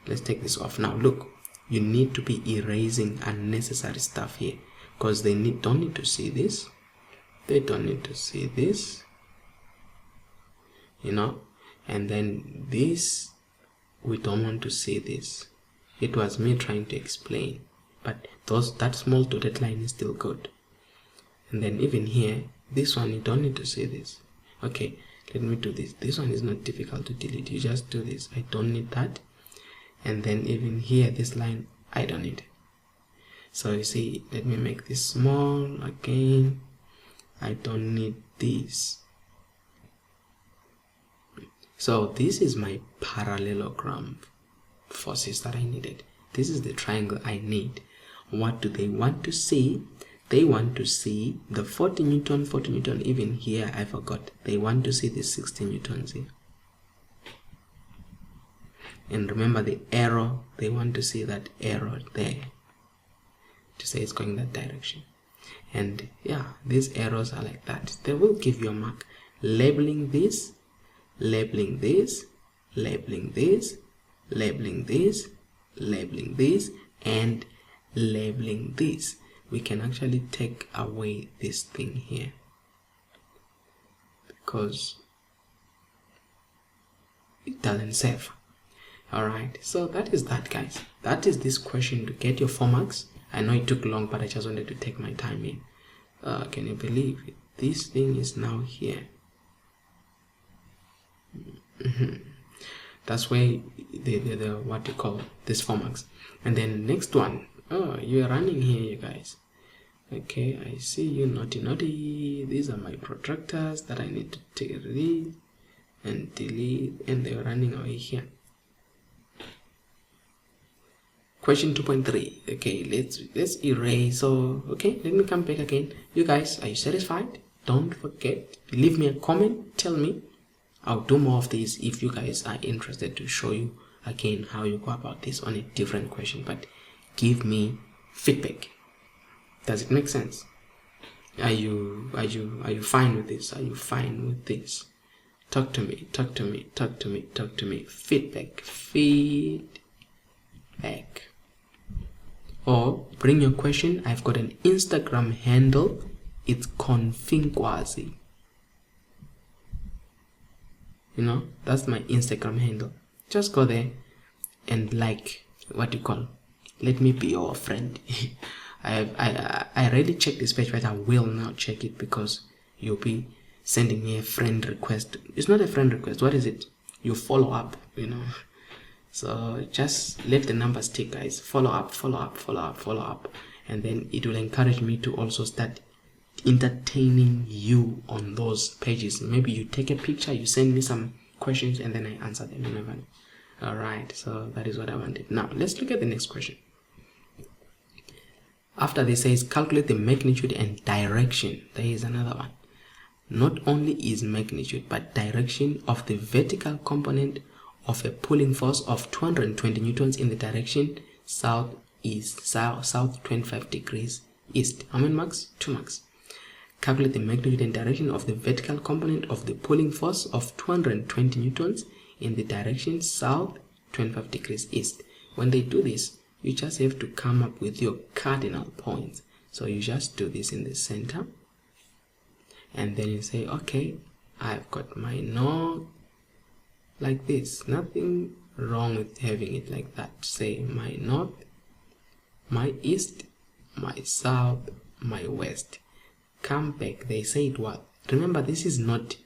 Let's take this off. Now look, you need to be erasing unnecessary stuff here, because they don't need to see this. They don't need to see this, you know. And then this, we don't want to see this. It was me trying to explain, but that small dotted line is still good. And then even here, this one, you don't need to see this. Okay, let me do this. This one is not difficult to delete. You just do this. I don't need that. And then even here, this line, I don't need it. So you see, let me make this small again. I don't need this. So this is my parallelogram forces that I needed. This is the triangle I need. What do they want to see? They want to see the 40 Newton, even here I forgot. They want to see the 60 Newtons here. And remember the arrow, they want to see that arrow there to say it's going that direction. And yeah, these arrows are like that. They will give you a mark. Labeling this, labeling this, labeling this, labeling this, labeling this, and labeling this. We can actually take away this thing here, because it doesn't save. Alright, so that is that, guys. That is this question to get your 4 marks. I know it took long, but I just wanted to take my time in. Can you believe it? This thing is now here. That's why the what you call this 4 marks. And then next one, you are running here, you guys. Okay, I see you, naughty. These are my protractors that I need to take delete and delete, and they're running away here. Question 2.3. Okay, let's erase. So okay, let me come back again. You guys, are you satisfied? Don't forget, leave me a comment, tell me. I'll do more of these if you guys are interested to show you again how you go about this on a different question. But give me feedback. Does it make sense? Are you fine with this? Are you fine with this? Talk to me. Feedback. or bring your question. I've got an Instagram handle. It's Confinkwazi. You know, that's my Instagram handle. Just go there and like, what you call, let me be your friend. I rarely check this page, but I will now check it because you'll be sending me a friend request. It's not a friend request. What is it? You follow up, you know. So just let the numbers tick, guys. Follow up, and then it will encourage me to also start entertaining you on those pages. Maybe you take a picture, you send me some questions, and then I answer them. You never know. All right, so that is what I wanted. Now let's look at the next question. After this says calculate the magnitude and direction. There is another one. Not only is magnitude but direction of the vertical component of a pulling force of 220 newtons in the direction south 25 degrees east. How many marks? 2 marks. Calculate the magnitude and direction of the vertical component of the pulling force of 220 newtons in the direction south 25 degrees east. When they do this, you just have to come up with your cardinal points. So you just do this in the center, and then you say, okay, I've got my north like this. Nothing wrong with having it like that. Say my north, my east, my south, my west. Come back. They say it what? Remember, this is not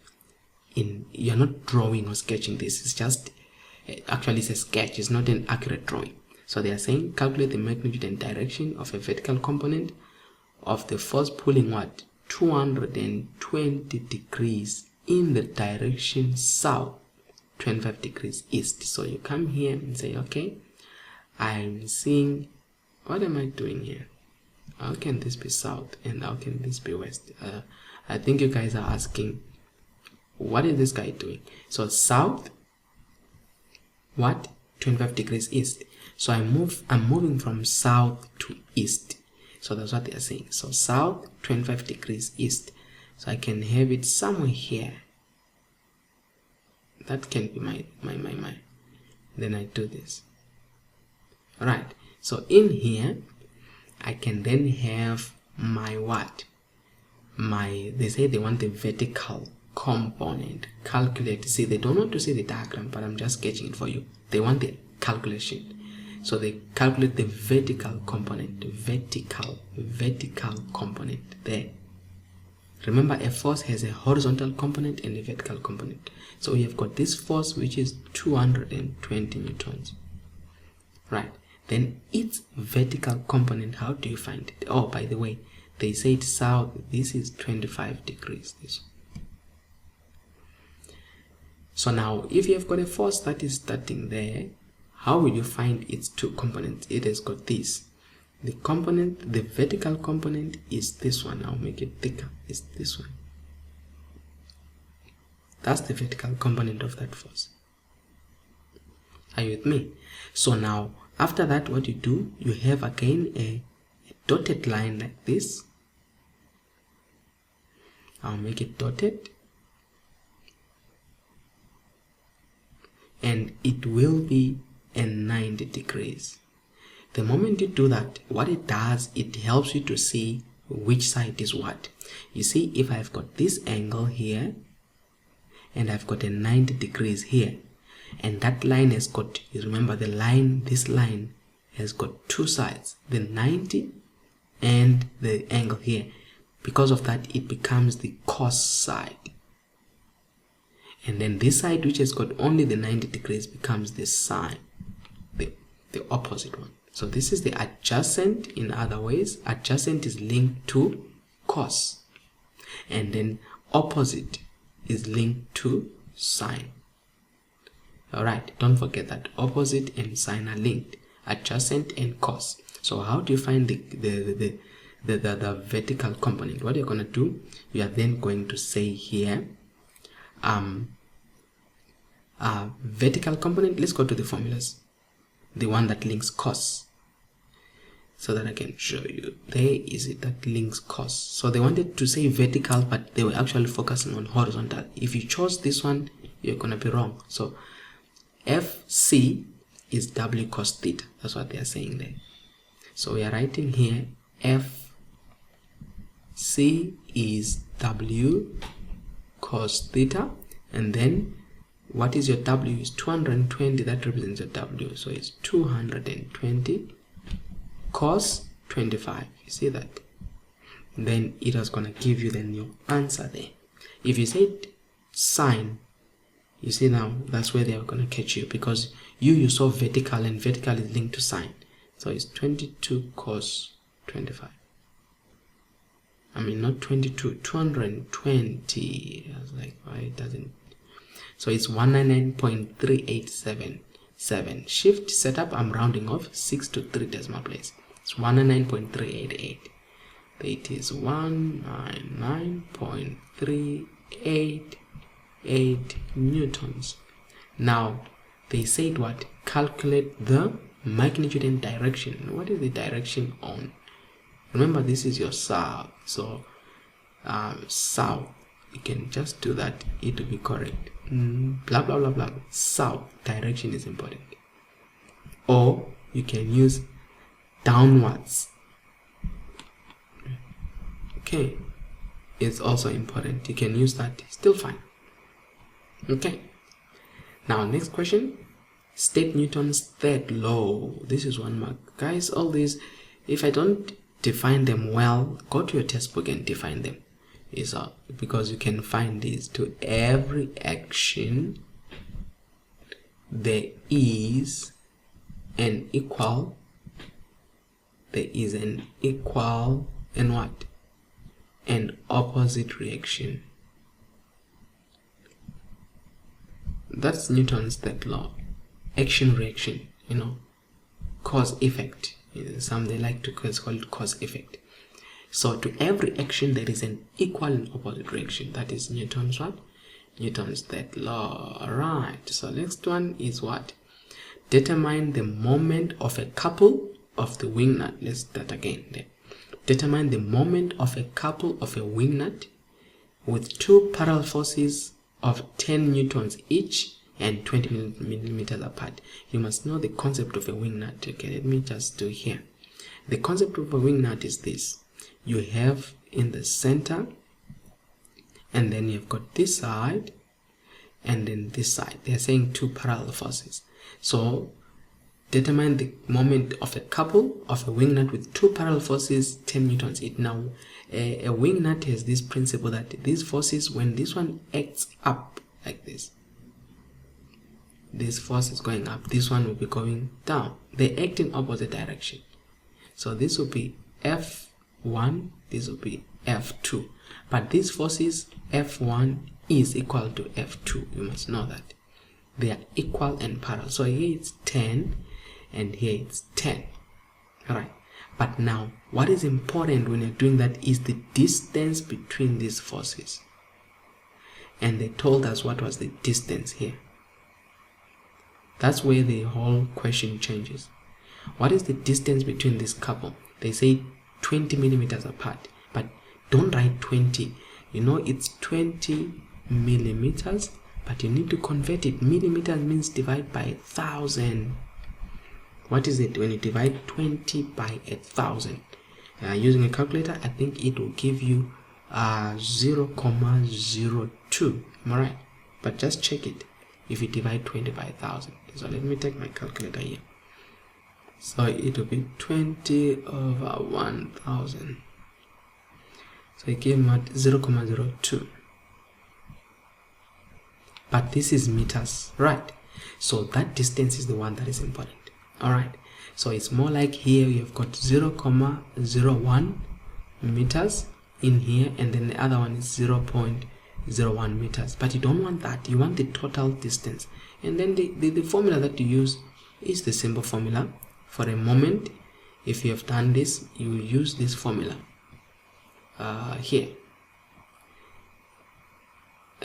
in, you're not drawing or sketching this. It's just, actually it's a sketch. It's not an accurate drawing. So they are saying calculate the magnitude and direction of a vertical component of the force pulling what? 220 degrees in the direction south 25 degrees east. So you come here and say, okay, I'm seeing, what am I doing here? How can this be south and how can this be west? I think you guys are asking, what is this guy doing? So south, what? 25 degrees east. So I'm moving from south to east. So that's what they are saying. So south 25 degrees east. So I can have it somewhere here. That can be my. Then I do this. Alright. So in here I can then have my what? They say they want the vertical component. Calculate. See, they don't want to see the diagram, but I'm just sketching it for you. They want the calculation. So they calculate the vertical component. Vertical component there. Remember, a force has a horizontal component and a vertical component. So we have got this force, which is 220 newtons. Right. Then its vertical component, how do you find it? Oh, by the way, they say it south. This is 25 degrees. This. So now, if you have got a force that is starting there, how will you find its two components? It has got this. The component, the vertical component is this one. I'll make it thicker. It's this one. That's the vertical component of that force. Are you with me? So now, after that, what you do, you have again a dotted line like this. I'll make it dotted. And it will be a 90 degrees. The moment you do that, what it does, it helps you to see which side is what. You see, if I've got this angle here and I've got a 90 degrees here, and that line has got, you remember the line, this line has got two sides, the 90 and the angle here. Because of that, it becomes the cos side. And then this side, which has got only the 90 degrees, becomes the sine, the opposite one. So this is the adjacent. In other ways, adjacent is linked to cos, and then opposite is linked to sine. All right, don't forget that opposite and sine are linked, adjacent and cos. So how do you find the vertical component? What you're going to do, you are then going to say here, vertical component. Let's go to the formulas, the one that links cos, so that I can show you. There is it that links cos. So they wanted to say vertical, but they were actually focusing on horizontal. If you chose this one, you're gonna be wrong. So FC is W cos theta. That's what they are saying there. So we are writing here FC is W cos theta, and then what is your W? Is 220. That represents your W, so it's 220 cos 25. You see that? Then it was gonna give you then your answer there. If you said sine, you see now that's where they are gonna catch you, because you saw vertical, and vertical is linked to sine. So it's 22 cos 25. I mean, not 22, 220. I was like, why it doesn't? So it's 199.3877. Shift setup, I'm rounding off 6 to 3 decimal place. It's 199.388. It is 199.388 newtons. Now, they said what? Calculate the magnitude and direction. What is the direction on? Remember, this is your south. So, south. You can just do that. It will be correct. Blah, blah, blah, blah. South. Direction is important. Or, you can use downwards. Okay. It's also important. You can use that. Still fine. Okay. Now, next question. State Newton's third law. This is 1 mark. Guys, all these, if I don't define them well, go to your textbook and define them. Because you can find these. To every action, there is an equal. There is an equal and what? An opposite reaction. That's Newton's third law. Action reaction, cause effect. Some they like to call it cause effect. So to every action there is an equal and opposite reaction. That is Newton's what? Newton's third law. Alright, so next one is what? Determine the moment of a couple of the wing nut. Let's start again there. Determine the moment of a couple of a wing nut with two parallel forces of 10 newtons each and 20 millimeters apart. You must know the concept of a wing nut. Okay, let me just do here. The concept of a wing nut is this. You have in the center, and then you've got this side, and then this side. They're saying two parallel forces. So determine the moment of a couple of a wing nut with two parallel forces 10 newtons each. Now a wing nut has this principle that these forces, when this one acts up like this, this force is going up, this one will be going down. They act in opposite direction. So this will be F1, this will be F2. But these forces, F1 is equal to F2. You must know that. They are equal and parallel. So here it's 10 and here it's 10. Alright. But now, what is important when you're doing that is the distance between these forces. And they told us what was the distance here. That's where the whole question changes. What is the distance between this couple? They say 20 millimeters apart, but don't write 20. It's 20 millimeters, but you need to convert it. Millimeters means divide by 1,000. What is it when you divide 20 by 1,000? Using a calculator, I think it will give you 0.02. Am I right? But just check it if you divide 20 by 1,000. So let me take my calculator here. So it will be 20 over 1,000. So it gave me 0.02. But this is meters, right? So that distance is the one that is important. Alright, so it's more like here you've got 0.01 meters in here, and then the other one is 0.01 meters. But you don't want that. You want the total distance. And then the formula that you use is the simple formula for a moment. If you have done this, you will use this formula here.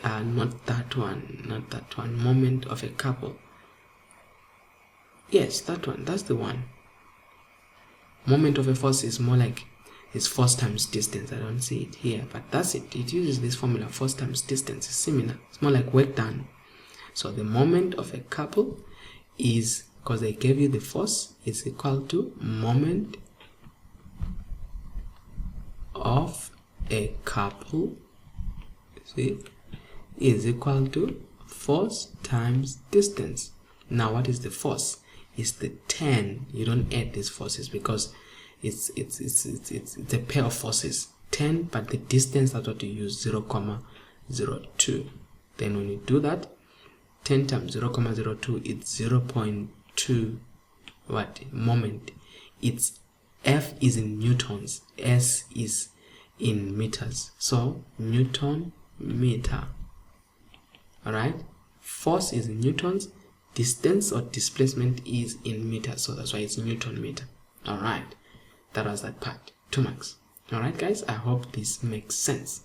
Not that one. Moment of a couple. Yes, that one. That's the one. Moment of a force is more like it's force times distance. I don't see it here, but that's it. It uses this formula, force times distance. It's similar. It's more like work done. So the moment of a couple is, because they gave you the force, is equal to moment of a couple, see, is equal to force times distance. Now what is the force? It's the 10. You don't add these forces because it's a pair of forces, 10, but the distance, that's what you use, 0,02. Then when you do that, 10 times 0,02, it's 0.2 what moment. It's F is in newtons, S is in meters, so Newton meter. All right, force is in newtons, distance or displacement is in meters, so that's why it's Newton meter. All right, that was that part. 2 marks. All right, guys, I hope this makes sense.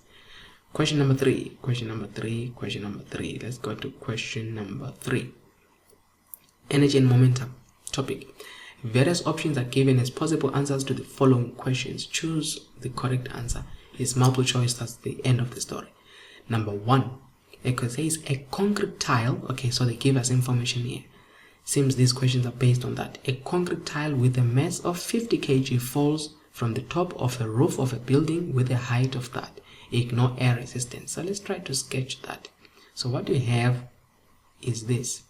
Question number 3. Let's go to question number 3. Energy and momentum. Topic. Various options are given as possible answers to the following questions. Choose the correct answer. It's multiple choice. That's the end of the story. Number 1. It says a concrete tile. Okay, so they give us information here. Seems these questions are based on that. A concrete tile with a mass of 50 kg falls from the top of a roof of a building with a height of that. Ignore air resistance. So let's try to sketch that. So what we have is this.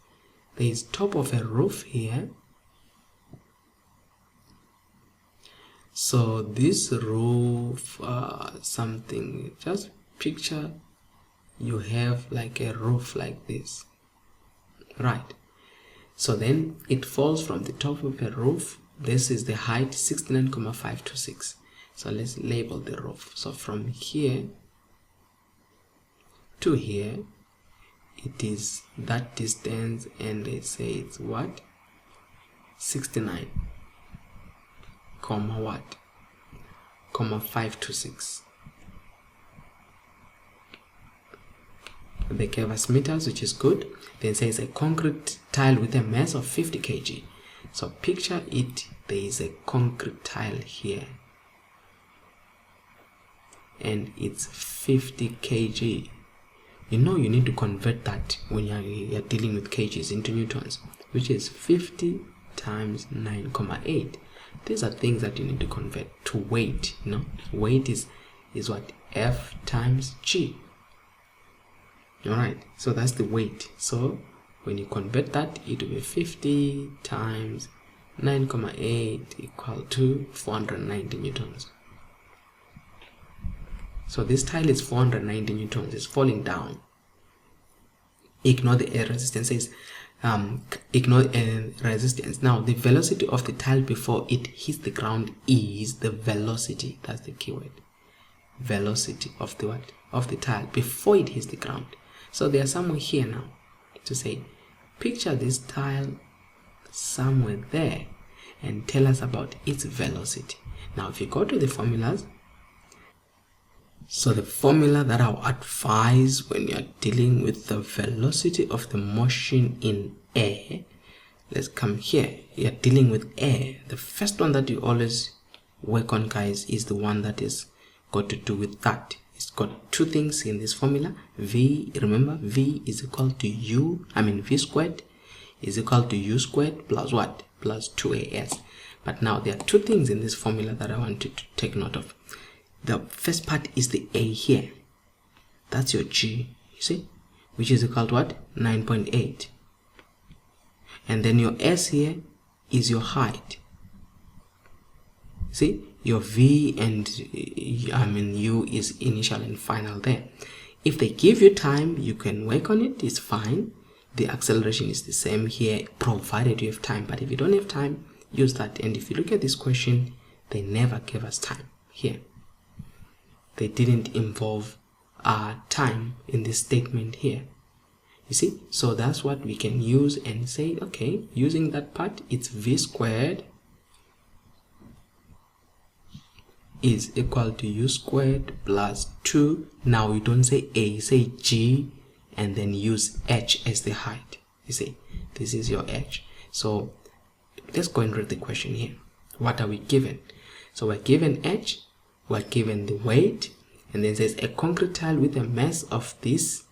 There is top of a roof here. So this roof, something, just picture you have like a roof like this, right? So then it falls from the top of a roof. This is the height, 69,526. So let's label the roof. So from here to here, it is that distance, and they say it's what? 69, comma what? Comma 526. They gave us meters, which is good. Then says a concrete tile with a mass of 50 kg. So picture it, there is a concrete tile here, and it's 50 kg. You know you need to convert that when you're dealing with kgs into newtons, which is 50 times 9,8. These are things that you need to convert to weight. You know, weight is what? F times G. Alright, so that's the weight. So when you convert that, it will be 50 times 9,8 equal to 490 newtons. So this tile is 490 newtons. It's falling down. Ignore the air resistance. Ignore air resistance. Now the velocity of the tile before it hits the ground is the velocity. That's the keyword. Velocity of the what? Of the tile before it hits the ground. So they are somewhere here now to say, picture this tile somewhere there and tell us about its velocity. Now if you go to the formulas, so the formula that I'll advise when you're dealing with the velocity of the motion in air, let's come here. You're dealing with air. The first one that you always work on, guys, is the one that is got to do with that. It's got two things in this formula. V, remember, V is equal to V squared is equal to U squared plus what? Plus 2AS. But now there are two things in this formula that I want you to take note of. The first part is the A here. That's your G, you see, which is equal to what? 9.8. And then your S here is your height. See, your V and U is initial and final there. If they give you time, you can work on it, it's fine. The acceleration is the same here, provided you have time. But if you don't have time, use that. And if you look at this question, they never gave us time here. They didn't involve time in this statement here. You see, so that's what we can use and say, okay, using that part, it's V squared is equal to U squared plus 2. Now you don't say A, say G, and then use H as the height. You see, this is your H. So let's go and read the question here. What are we given? So we're given H, we're given the weight, and then it says a concrete tile with a mass of this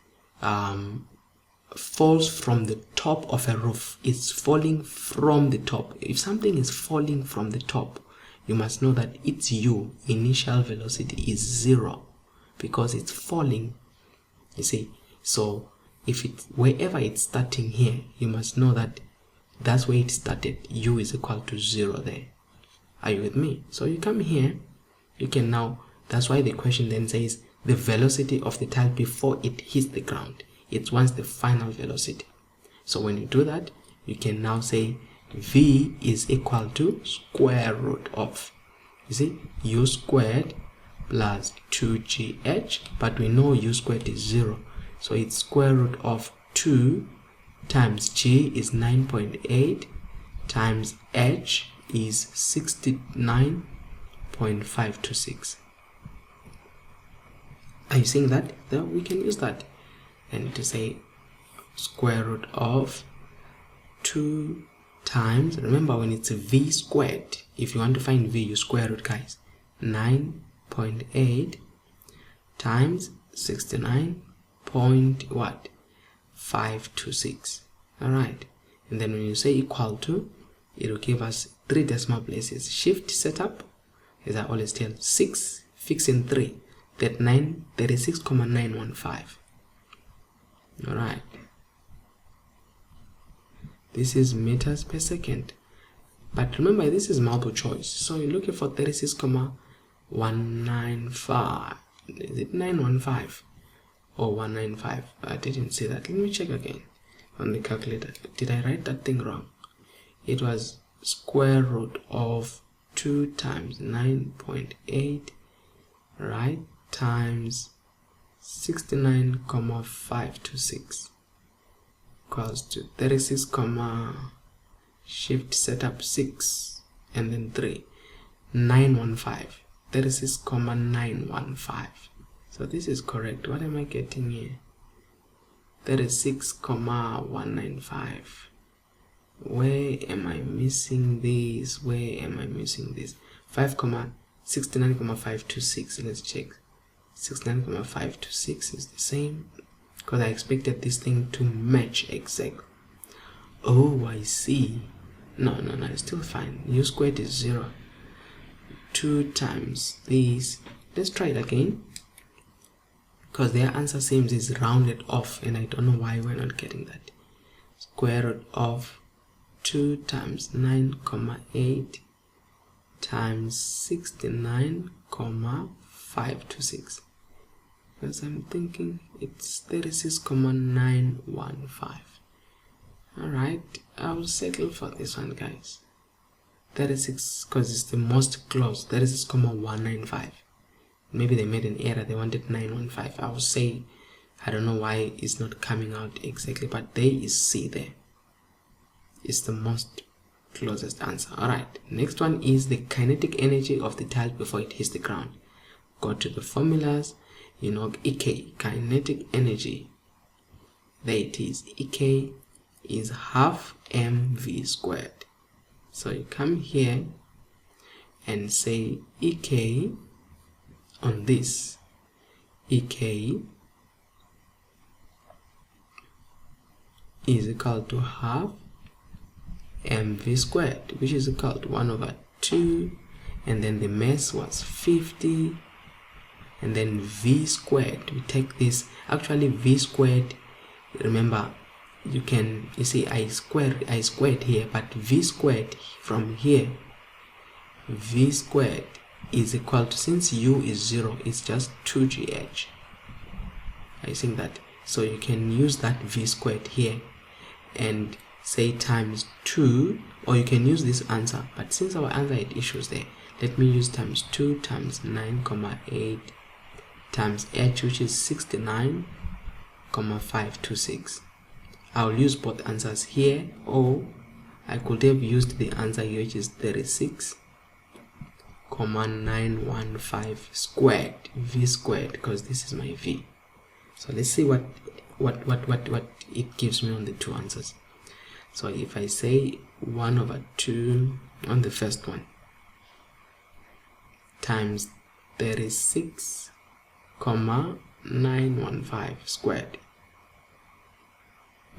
falls from the top of a roof. It's falling from the top. If something is falling from the top, you must know that its u initial velocity is 0 because it's falling, you see. So if it wherever it's starting here, you must know that that's where it started. U is equal to 0 there. Are you with me? So you come here, you can now, that's why the question then says the velocity of the tile before it hits the ground. It's once the final velocity. So when you do that, you can now say V is equal to square root of, you see, U squared plus 2GH, but we know U squared is 0. So it's square root of 2 times G is 9.8 times H is 69.526. Are you seeing that? Then we can use that and to say square root of 2 times, remember when it's a V squared, if you want to find V, you square root, guys. 9.8 times 69.526. all right, and then when you say equal to, it will give us 3 decimal places. Shift setup, as I always tell, 6 fixing 3, that 36,915. all right, this is meters per second, but remember this is multiple choice, so you're looking for 36,195. is it 915 or 195? I didn't see that. Let me check again on the calculator. Did I write that thing wrong? It was square root of 2 times 9.8, right, times 69,526 equals to 36, shift setup 6 and then 3, 915, 36,915. so this is correct. What am I getting here? 36,195. where am I missing this? 5,69,526. let's check. 69,526 is the same because I expected this thing to match exactly. Oh, I see. No, it's still fine. U squared is 0. 2 times this. Let's try it again, because their answer seems is rounded off and I don't know why we're not getting that. Square root of 2 times 9,8 times 69,526. because I'm thinking it's 36,915. Alright, I'll settle for this one, guys. 36, because it's the most close. 36,195. Maybe they made an error, they wanted 915. I would say, I don't know why it's not coming out exactly, but there is C there. It's the most closest answer. Alright, next one is the kinetic energy of the tile before it hits the ground. Go to the formulas, you know, EK, kinetic energy. There it is. EK is half mv squared. So you come here and say EK on this. EK is equal to half mv squared, which is equal to 1/2, and then the mass was 50, and then v squared, we take this, actually v squared, remember, you see I squared here, but v squared from here, v squared is equal to, since u is 0, it's just 2gh. Are you seeing that? So you can use that v squared here and say times 2, or you can use this answer, but since our answer had issues there, let me use times 2 times 9,8 times h, which is 69,526. I'll use both answers here, or I could have used the answer here, which is 36,915 squared, v squared, because this is my v. So let's see what it gives me on the two answers. So if I say 1/2 on the first one times 36,915 squared,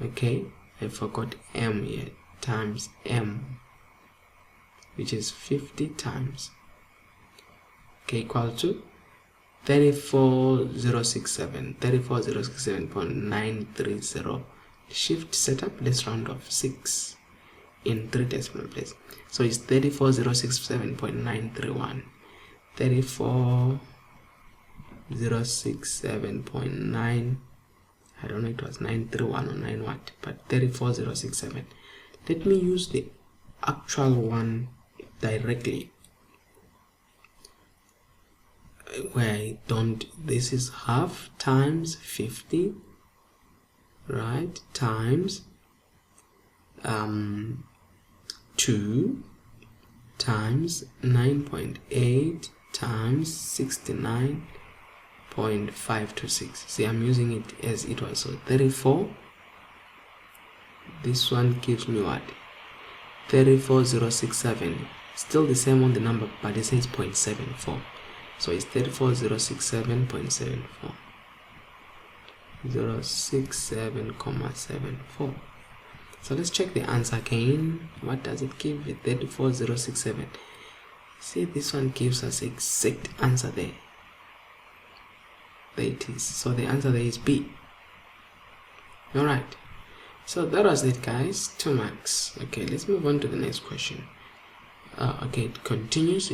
okay, I forgot m here, times m, which is 50 times okay, equal to 34067.930. Shift setup, let's round off 6 in 3 decimal places. So it's 34067.931. 34067.9, I don't know, it was 931 or 9 what, but 34067. Let me use the actual one directly, where I don't, this is half times 50, right, times 2 times 9.8 times 69.526. see, I'm using it as it was. So 34, this one gives me what, 34067, still the same on the number, but it says 0.74. so it's 34067.74, 067,74. So let's check the answer again. What does it give? 34067. See, this one gives us exact answer there. There it is. So the answer there is B. Alright, so that was it, guys. 2 marks. Okay, let's move on to the next question. Okay, it continues.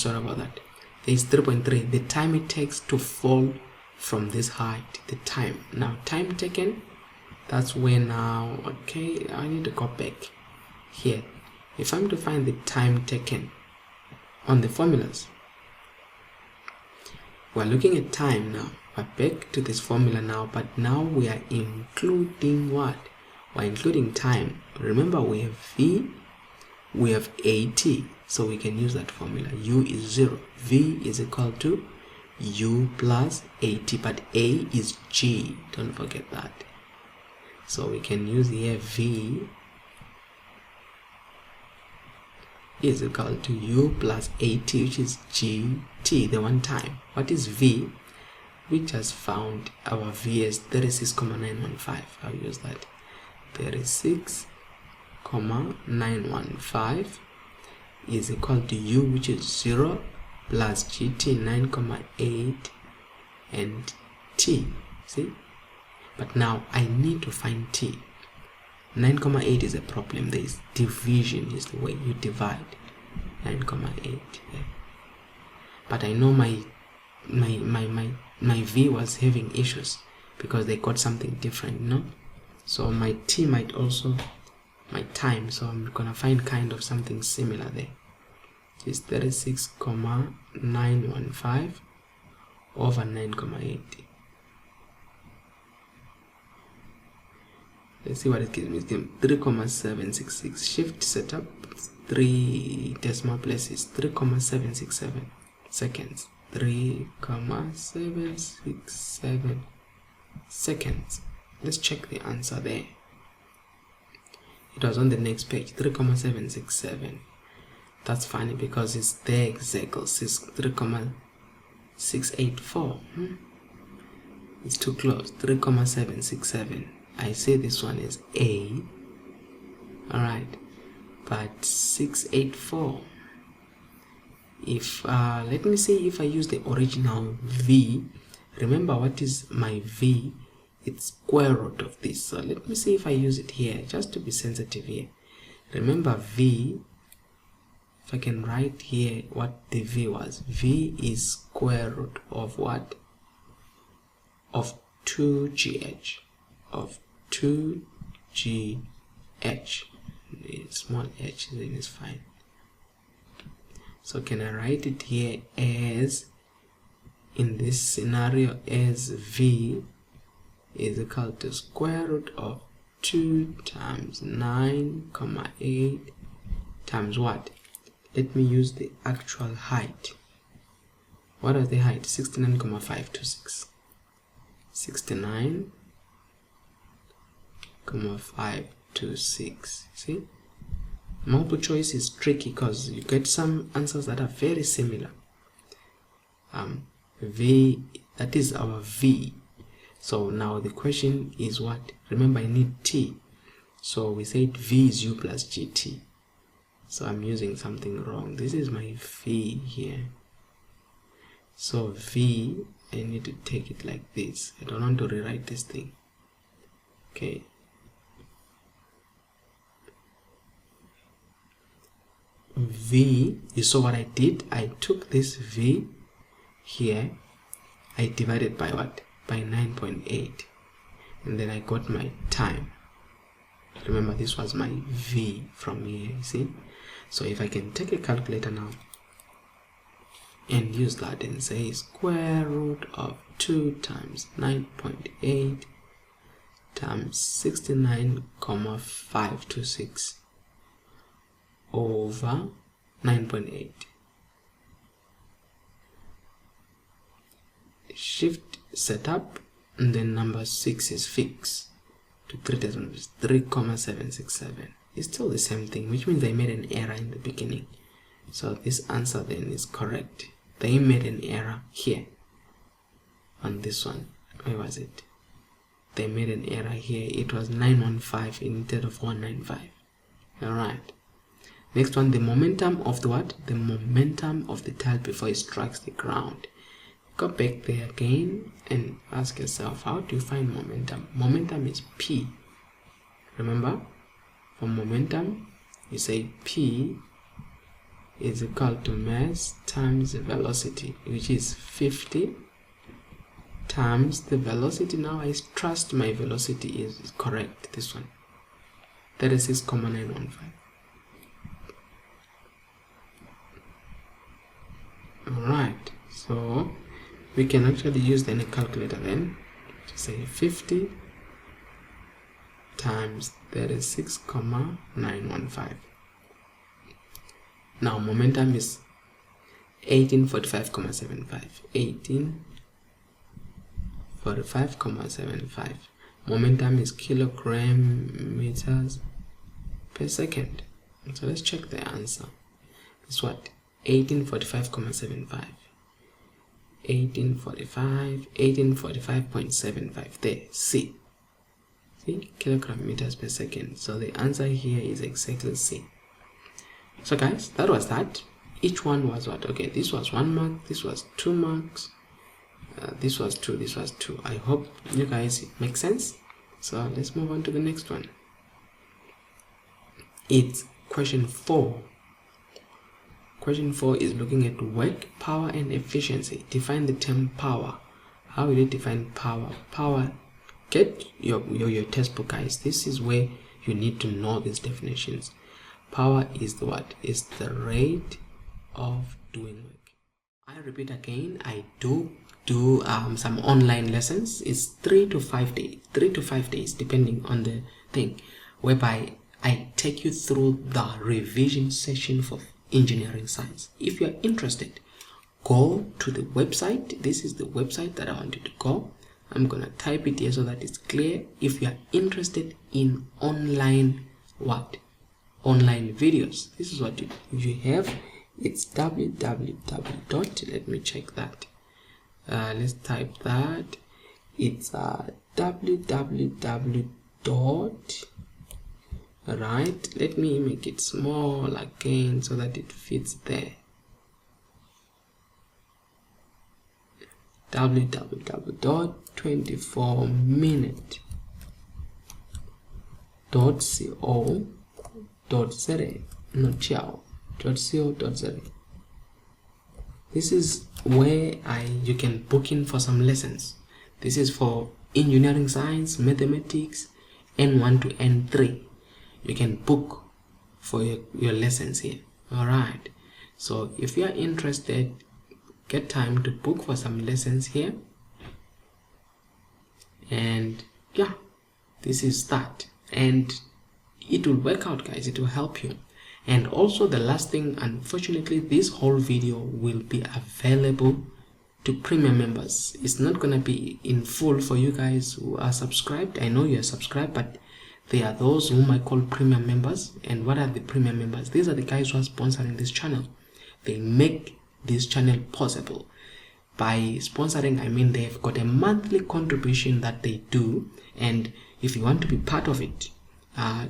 Sorry about that. There is 3.3. The time it takes to fall from this height. The time. Now, time taken, that's where now, okay, I need to go back here. If I'm to find the time taken on the formulas, we're looking at time now. We're back to this formula now, but now we are including what? We're including time. Remember, we have V, we have AT, so we can use that formula. U is 0. V is equal to U plus AT, but A is G. Don't forget that. So we can use here V is equal to U plus AT, which is GT, the one time. What is V? We just found our V as 36,915. I'll use that. 36,915 is equal to U, which is 0, plus GT 9,8 and T. See? But now I need to find T. 9,8 is a problem. There is division, is the way you divide 9,8. Yeah. But I know my V was having issues because they got something different, you know. So my T might also, my time, so I'm gonna find kind of something similar there. It's 36,915 over 9,8. Let's see what it gives me. It gives me 3,766. Shift setup, 3 decimal places, 3,767 seconds. 3,767 seconds. Let's check the answer there. It was on the next page, 3,767. That's funny because it's there exactly. It's 3,684. It's too close. 3,767. I say this one is A. Alright, but 684. If let me see if I use the original V. Remember, what is my V? It's square root of this. So let me see if I use it here, just to be sensitive here. Remember, V, if I can write here what the V was. V is square root of what? Of 2GH. Of 2GH. Small h, then it's fine. So can I write it here as, in this scenario, as V is equal to square root of 2 times 9,8 times what? Let me use the actual height. What is the height? 69,526. 69,526. See? Multiple choice is tricky because you get some answers that are very similar. V, that is our V. So now the question is what? Remember, I need T. So we said V is U plus GT. So I'm using something wrong. This is my V here. So V, I need to take it like this. I don't want to rewrite this thing. Okay. V, you saw what I did? I took this V here, I divided by what? By 9.8. And then I got my time. Remember, this was my V from here, you see? So if I can take a calculator now and use that and say square root of 2 times 9.8 times 69,526 over 9.8. Shift setup, and then number 6 is fixed to 3,767. It's still the same thing, which means they made an error in the beginning. So this answer then is correct. They made an error here on this one. Where was it? They made an error here. It was 915 instead of 195. Alright. Next one, the momentum of the what? The momentum of the tile before it strikes the ground. Go back there again and ask yourself, how do you find momentum? Momentum is P. Remember, for momentum, you say P is equal to mass times the velocity, which is 50 times the velocity. Now I trust my velocity is correct, this one, 36,915. Alright, so we can actually use then a calculator then to say 50 times 36,915. Now momentum is 1845,75. 1845,75. Momentum is kilogram meters per second. So let's check the answer. It's what? 1845,75. 1845.75 there. C. See, kilogram meters per second. So the answer here is exactly C. So guys, that was that. Each one was what? Okay, this was 1 mark, this was 2 marks, this was 2, this was 2. I hope you guys it makes sense. So let's move on to the next one. It's question 4. Question 4 is looking at work, power, and efficiency. Define the term power. How will you define power? Power, get your textbook, guys. This is where you need to know these definitions. Power is the what? Is the rate of doing work. I repeat again, I do some online lessons. It's 3 to 5 days depending on the thing, whereby I take you through the revision session for engineering science. If you are interested, go to the website. This is the website that I want you to go. I'm gonna type it here so that it's clear. If you are interested in online online videos, this is what you have. It's www. Let me check that. Let's type that. It's www. Right, let me make it small again so that it fits there. www.24minute.co.za. This is where you can book in for some lessons. This is for engineering science, mathematics, N1 to N3. You can book for your lessons here. Alright, so if you are interested, get time to book for some lessons here. And yeah, this is that, and it will work out, guys. It will help you. And also the last thing, unfortunately, this whole video will be available to premium members. It's not gonna be in full for you guys who are subscribed. I know you're subscribed, but there are those whom I call premium members. And what are the premium members? These are the guys who are sponsoring this channel. They make this channel possible. By sponsoring, I mean they've got a monthly contribution that they do. And if you want to be part of it,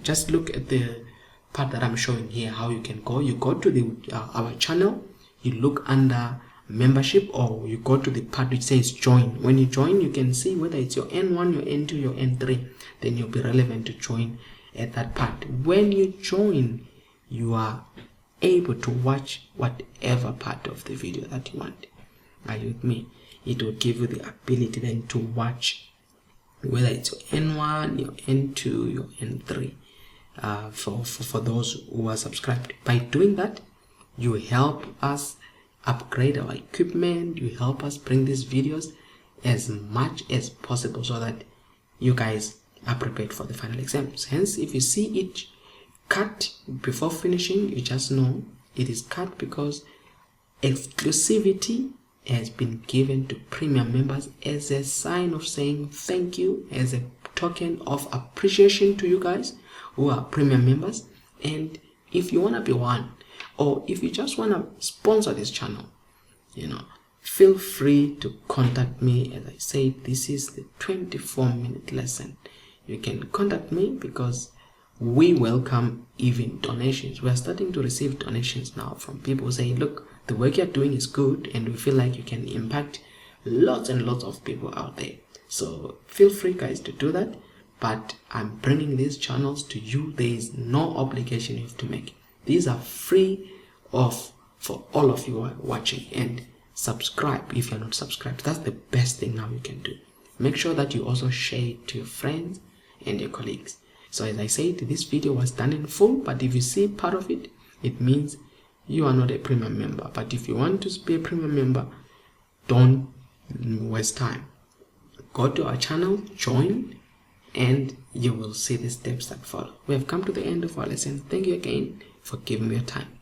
just look at the part that I'm showing here, how you can go. You go to the our channel, you look under membership, or you go to the part which says join. When you join, you can see whether it's your N1, your N2, your N3. Then you'll be relevant to join at that part. When you join, you are able to watch whatever part of the video that you want. Are you with me? It will give you the ability then to watch whether it's your N1, your N2, your N3, for those who are subscribed. By doing that, you help us upgrade our equipment, you help us bring these videos as much as possible so that you guys are prepared for the final exams. Hence, if you see it cut before finishing, you just know it is cut because exclusivity has been given to premium members as a sign of saying thank you, as a token of appreciation to you guys who are premium members. And if you want to be one, or if you just want to sponsor this channel, feel free to contact me. As I said, this is the 24-minute lesson. You can contact me because we welcome even donations. We are starting to receive donations now from people saying, look, the work you're doing is good and we feel like you can impact lots and lots of people out there. So feel free, guys, to do that. But I'm bringing these channels to you. There is no obligation you have to make. These are free for all of you who are watching. And subscribe if you're not subscribed. That's the best thing now you can do. Make sure that you also share it to your friends and your colleagues. So as I said, this video was done in full, but if you see part of it, it means you are not a premium member. But if you want to be a premium member, don't waste time. Go to our channel, join, and you will see the steps that follow. We have come to the end of our lesson. Thank you again for giving me your time.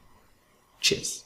Cheers.